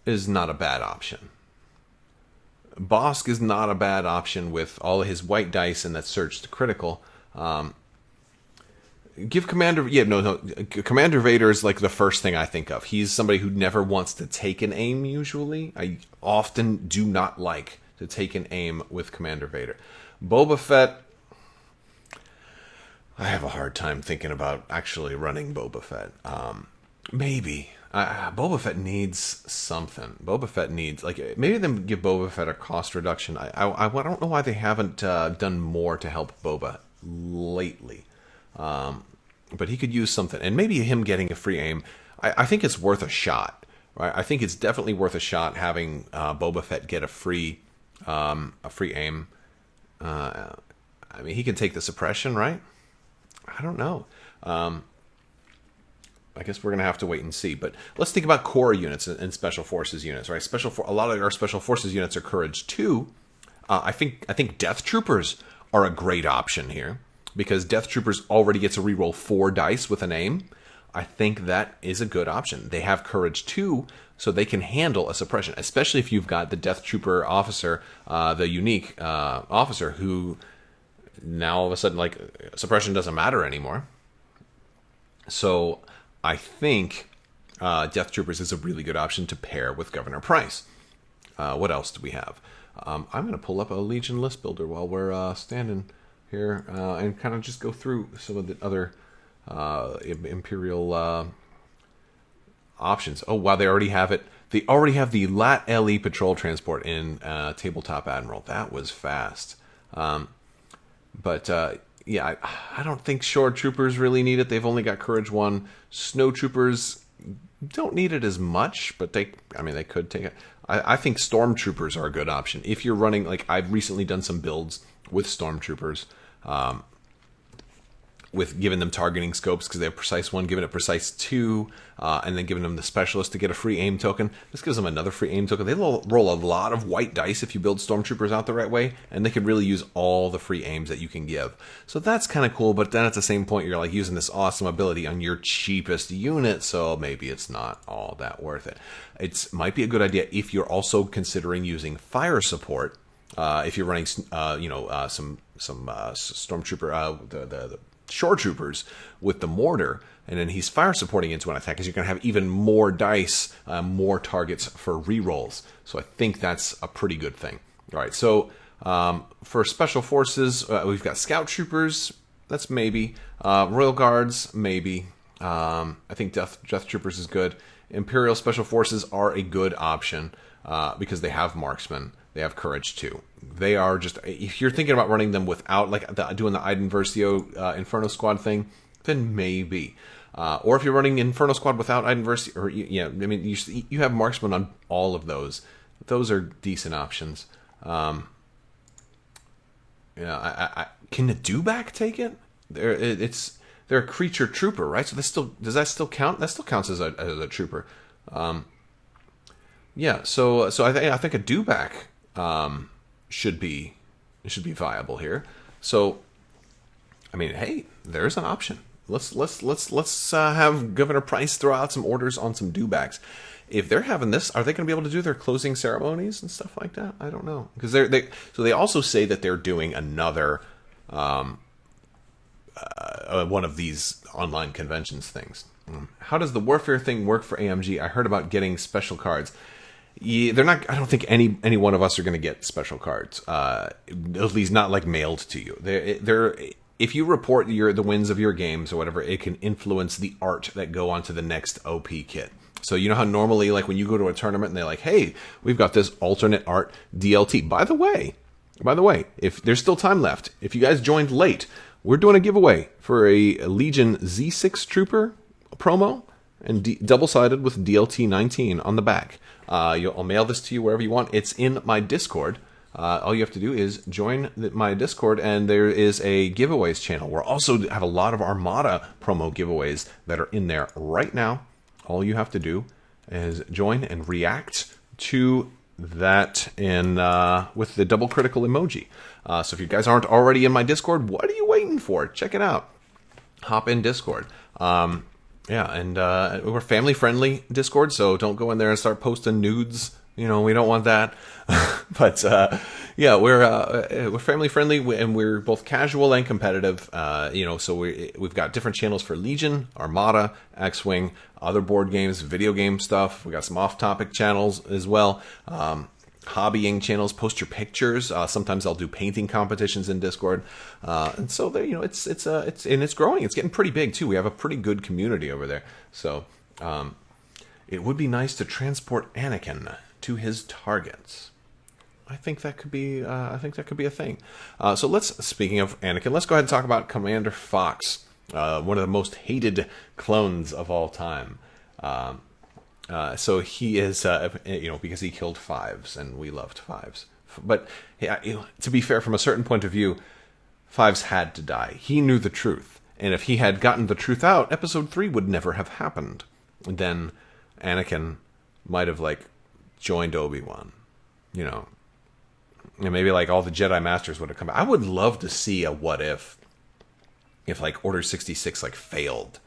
is not a bad option. Bosk is not a bad option with all of his white dice and that surge to critical. Give Commander... Yeah, no. Commander Vader is like the first thing I think of. He's somebody who never wants to take an aim, usually. I often do not like to take an aim with Commander Vader. Boba Fett... I have a hard time thinking about actually running Boba Fett. Maybe. Boba Fett needs something. Boba Fett needs... like, maybe them give Boba Fett a cost reduction. I don't know why they haven't done more to help Boba lately. But he could use something. And maybe him getting a free aim. I think it's worth a shot. Right? I think it's definitely worth a shot having Boba Fett get a free aim. I mean, he can take the suppression, right? I don't know. I guess we're going to have to wait and see. But let's think about core units and special forces units, right? A lot of our special forces units are courage 2. I think Death Troopers are a great option here because Death Troopers already gets a reroll 4 dice with an aim. I think that is a good option. They have courage 2, so they can handle a suppression, especially if you've got the Death Trooper officer, the unique officer who now all of a sudden, like, suppression doesn't matter anymore. So I think Death Troopers is a really good option to pair with Governor Price. What else do we have? I'm going to pull up a Legion list builder while we're standing here and kind of just go through some of the other Imperial options. Oh, wow, they already have it. They already have the LAAT LE patrol transport in Tabletop Admiral. That was fast. Yeah, I don't think Shore Troopers really need it. They've only got Courage 1. Snow Troopers don't need it as much, but they could take it. I think Stormtroopers are a good option. If you're running, like, I've recently done some builds with Stormtroopers, with giving them targeting scopes because they have Precise 1, giving it Precise 2, and then giving them the Specialist to get a free aim token. This gives them another free aim token. They roll a lot of white dice if you build Stormtroopers out the right way, and they could really use all the free aims that you can give. So that's kind of cool, but then at the same point, you're like using this awesome ability on your cheapest unit, so maybe it's not all that worth it. It might be a good idea if you're also considering using fire support. If you're running, some Stormtrooper, the Shore Troopers with the mortar, and then he's fire supporting into an attack, because you're going to have even more dice, more targets for rerolls. So I think that's a pretty good thing. All right, so for Special Forces, we've got Scout Troopers. That's maybe. Royal Guards, maybe. I think Death Troopers is good. Imperial Special Forces are a good option because they have Marksman. They have Courage 2. They are just... if you're thinking about running them without, like, doing the Iden Versio Inferno Squad thing, then maybe. Or if you're running Inferno Squad without Iden Versio... or, yeah, I mean, you have Marksman on all of those. Those are decent options. Can the Dewback take it? They're a creature trooper, right? So does that still count? That still counts as a trooper. Yeah, so I think a Dewback should be viable here. So, I mean, hey, there's an option. Let's have Governor Price throw out some orders on some Dewbacks. If they're having this, are they going to be able to do their closing ceremonies and stuff like that? I don't know, because they also say that they're doing another one of these online conventions things. How does the warfare thing work for AMG? I heard about getting special cards. Yeah, they're not. I don't think any one of us are going to get special cards. At least not like mailed to you. They're if you report the wins of your games or whatever, it can influence the art that go onto the next OP kit. So you know how normally, like when you go to a tournament and they're like, "Hey, we've got this alternate art DLT." By the way, if there's still time left, if you guys joined late, we're doing a giveaway for a Legion Z6 Trooper promo and double-sided with DLT 19 on the back. I'll mail this to you wherever you want. It's in my Discord. All you have to do is join my Discord, and there is a giveaways channel. We're also have a lot of Armada promo giveaways that are in there right now. All you have to do is join and react to that in with the double critical emoji. So if you guys aren't already in my Discord, what are you waiting for? Check it out. Hop in Discord. Yeah, and we're family-friendly Discord, so don't go in there and start posting nudes. You know, we don't want that. But yeah, we're family-friendly, and we're both casual and competitive. You know, so we've got different channels for Legion, Armada, X-Wing, other board games, video game stuff. We got some off-topic channels as well. Hobbying channels, post your pictures. Sometimes I'll do painting competitions in Discord, and so there, you know, it's growing. It's getting pretty big too. We have a pretty good community over there. So it would be nice to transport Anakin to his targets. I think that could be. I think that could be a thing. So speaking of Anakin, let's go ahead and talk about Commander Fox, one of the most hated clones of all time. So he is, you know, because he killed Fives, and we loved Fives. But yeah, to be fair, from a certain point of view, Fives had to die. He knew the truth, and if he had gotten the truth out, Episode 3 would never have happened. And then Anakin might have like joined Obi-Wan, you know, and maybe like all the Jedi Masters would have come back. I would love to see a what if like Order 66 like failed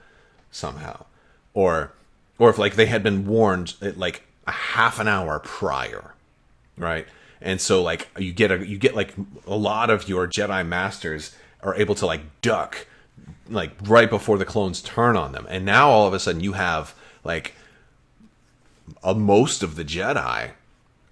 somehow, or if like they had been warned like a half an hour prior, right? And so like you get like a lot of your Jedi Masters are able to like duck like right before the clones turn on them, and now all of a sudden you have like most of the Jedi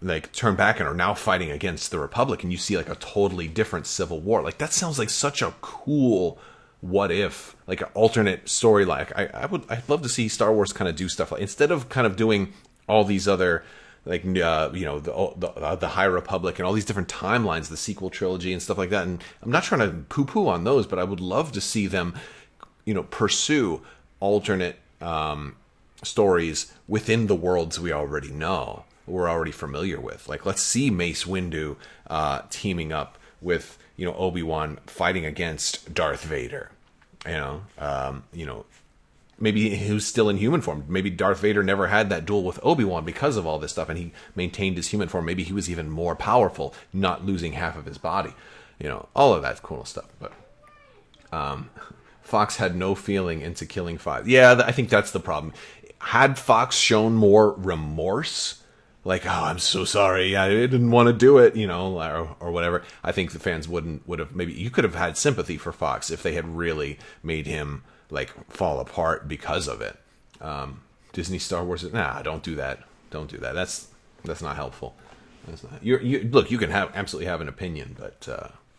like turn back and are now fighting against the Republic, and you see like a totally different civil war. Like that sounds like such a cool what if, like an alternate story. Like I'd love to see Star Wars kind of do stuff like, instead of kind of doing all these other like you know, the High Republic and all these different timelines, the sequel trilogy and stuff like that. And I'm not trying to poo-poo on those, but I would love to see them, you know, pursue alternate stories within the worlds we already know, we're already familiar with. Like let's see Mace Windu teaming up with, you know, Obi-Wan fighting against Darth Vader. You know, maybe he was still in human form. Maybe Darth Vader never had that duel with Obi-Wan because of all this stuff, and he maintained his human form. Maybe he was even more powerful, not losing half of his body. You know, all of that cool stuff. But Fox had no feeling into killing Five. Yeah, I think that's the problem. Had Fox shown more remorse, like, oh, I'm so sorry, I didn't want to do it, you know, or whatever, I think the fans would have, maybe you could have had sympathy for Fox if they had really made him like fall apart because of it. Disney Star Wars, nah, don't do that. That's not helpful. That's not, look, you can absolutely have an opinion, but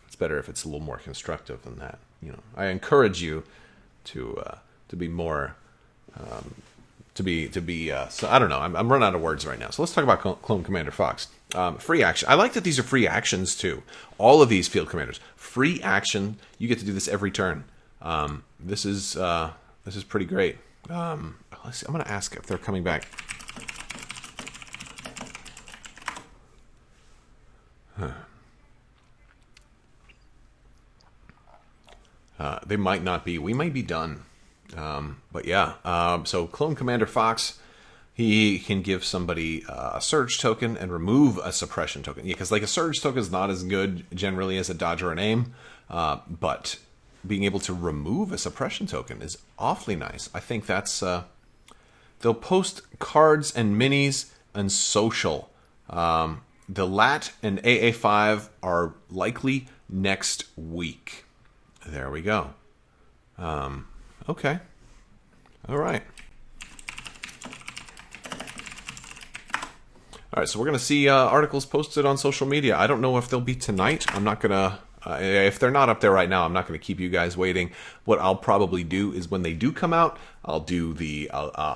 it's better if it's a little more constructive than that. You know, I encourage you to be more. So I don't know. I'm running out of words right now. So let's talk about Clone Commander Fox. Free action. I like that these are free actions too. All of these field commanders, free action. You get to do this every turn. This is pretty great. Let's see. I'm going to ask if they're coming back. They might not be. We might be done. But yeah, so Clone Commander Fox, he can give somebody a surge token and remove a suppression token. Yeah, because like a surge token is not as good generally as a dodge or an aim, but being able to remove a suppression token is awfully nice. I think that's they'll post cards and minis and social. The LAAT and AA5 are likely next week. There we go. Okay. All right. All right, so we're going to see articles posted on social media. I don't know if they'll be tonight. I'm not going to... if they're not up there right now, I'm not going to keep you guys waiting. What I'll probably do is when they do come out, I'll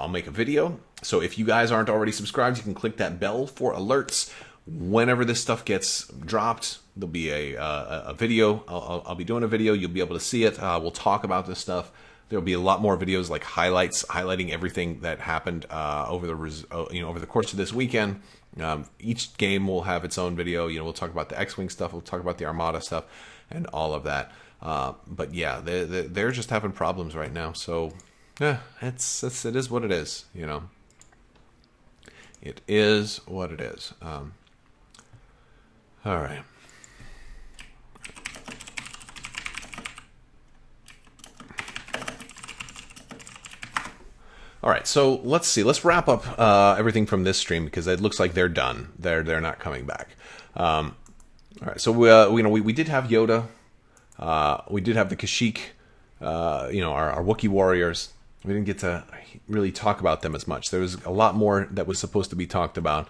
make a video. So if you guys aren't already subscribed, you can click that bell for alerts. Whenever this stuff gets dropped, there'll be a video. I'll be doing a video. You'll be able to see it. We'll talk about this stuff. There'll be a lot more videos like highlighting everything that happened over the course of this weekend. Each game will have its own video. You know, we'll talk about the X-Wing stuff. We'll talk about the Armada stuff and all of that. But yeah, they're just having problems right now. So yeah, it is what it is. You know, it is what it is. All right. All right, so let's see. Let's wrap up everything from this stream because it looks like they're done. They're not coming back. All right, so we did have Yoda. We did have the Kashyyk. Our Wookiee warriors. We didn't get to really talk about them as much. There was a lot more that was supposed to be talked about,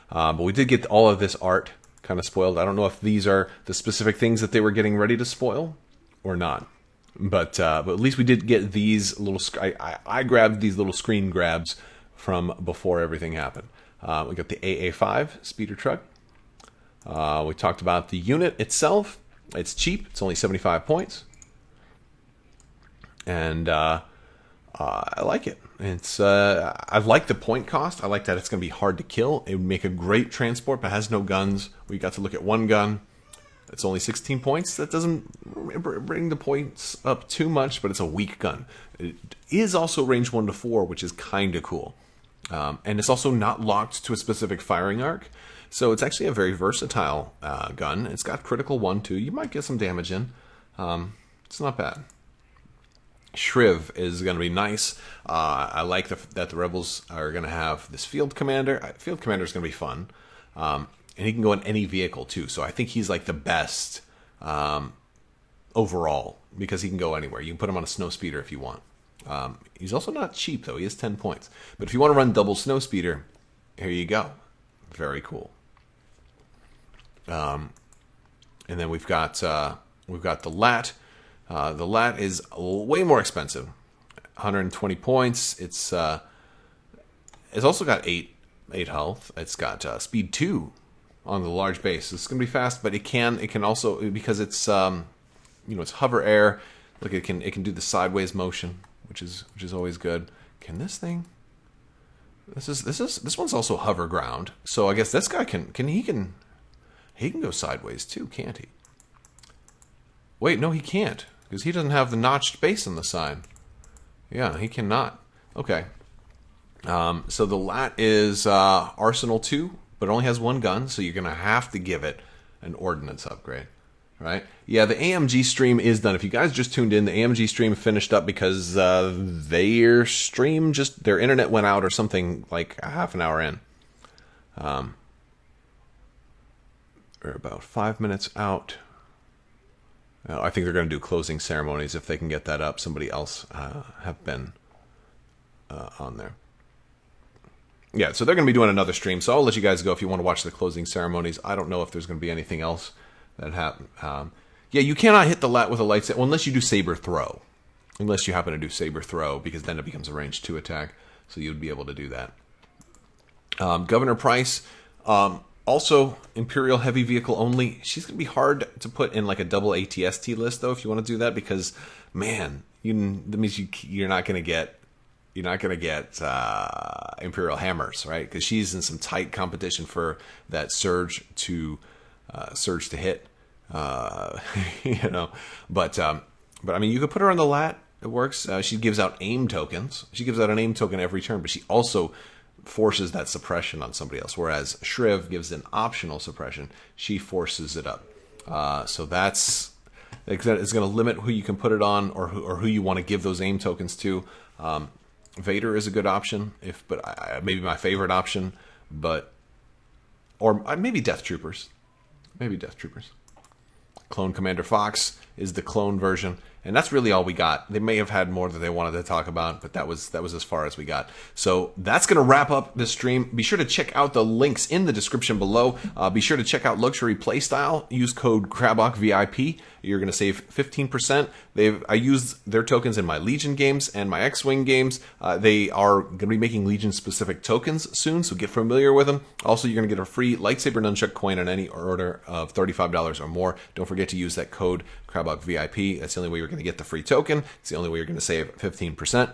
but we did get all of this art kind of spoiled. I don't know if these are the specific things that they were getting ready to spoil or not. But at least we did get these little. I grabbed these little screen grabs from before everything happened. We got the AA5 Speeder Truck. We talked about the unit itself. It's cheap. It's only 75 points, and I like it. It's I like the point cost. I like that it's going to be hard to kill. It would make a great transport, but has no guns. We got to look at one gun. It's only 16 points. That doesn't bring the points up too much, but it's a weak gun. It is also range 1 to 4, which is kind of cool. And it's also not locked to a specific firing arc. So it's actually a very versatile gun. It's got critical 1, 2. You might get some damage in. It's not bad. Shriv is going to be nice. I like that the Rebels are going to have this Field Commander. Field Commander is going to be fun. And he can go in any vehicle, too. So I think he's like the best overall because he can go anywhere. You can put him on a snow speeder if you want. He's also not cheap, though. He has 10 points. But if you want to run double snow speeder, here you go. Very cool. And then we've got the LAAT. The LAAT is way more expensive. 120 points. It's also got 8 health. It's got speed 2 on the large base. It's going to be fast, but it can also, because it's it's hover air. Look, it can do the sideways motion, which is always good. Can this thing? This one's also hover ground. So I guess this guy can go sideways too, can't he? Wait, no, he can't, because he doesn't have the notched base on the side. Yeah, he cannot. Okay. So the LAAT is Arsenal 2, but it only has 1 gun, so you're going to have to give it an ordnance upgrade, right? Yeah, the AMG stream is done. If you guys just tuned in, the AMG stream finished up because their stream, their internet went out or something like a half an hour in. We're about 5 minutes out. I think they're going to do closing ceremonies if they can get that up. Somebody else have been on there. Yeah, so they're going to be doing another stream, so I'll let you guys go if you want to watch the closing ceremonies. I don't know if there's going to be anything else that happen. Yeah, you cannot hit the LAAT with a lightsaber unless you do saber throw. Unless you happen to do saber throw, because then it becomes a range 2 attack, so you'd be able to do that. Governor Price, also Imperial heavy vehicle only. She's going to be hard to put in like a double ATST list, though, if you want to do that, because, man, that means you're not going to get Imperial hammers, right? Because she's in some tight competition for that surge to hit, But I mean, you could put her on the LAAT. It works. She gives out aim tokens. She gives out an aim token every turn, but she also forces that suppression on somebody else. Whereas Shriv gives an optional suppression. She forces it up. So it's going to limit who you can put it on or who you want to give those aim tokens to. Vader is a good option, maybe my favorite option, or maybe Death Troopers. Clone Commander Fox is the clone version, and that's really all we got. They may have had more that they wanted to talk about, but that was as far as we got. So that's going to wrap up this stream. Be sure to check out the links in the description below. Be sure to check out Luxury Playstyle. Use code Crabbok VIP. You're going to save 15%. I used their tokens in my Legion games and my X-Wing games. They are going to be making Legion-specific tokens soon, so get familiar with them. Also, you're going to get a free lightsaber nunchuck coin on any order of $35 or more. Don't forget to use that code Crabbok VIP. That's the only way you're going to get the free token. It's the only way you're going to save 15%.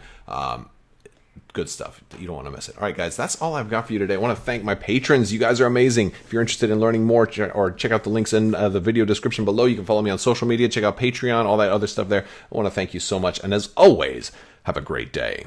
Good stuff. You don't want to miss it. All right, guys, that's all I've got for you today. I want to thank my patrons. You guys are amazing. If you're interested in learning more, or check out the links in the video description below. You can follow me on social media, check out Patreon, all that other stuff there. I want to thank you so much. And as always, have a great day.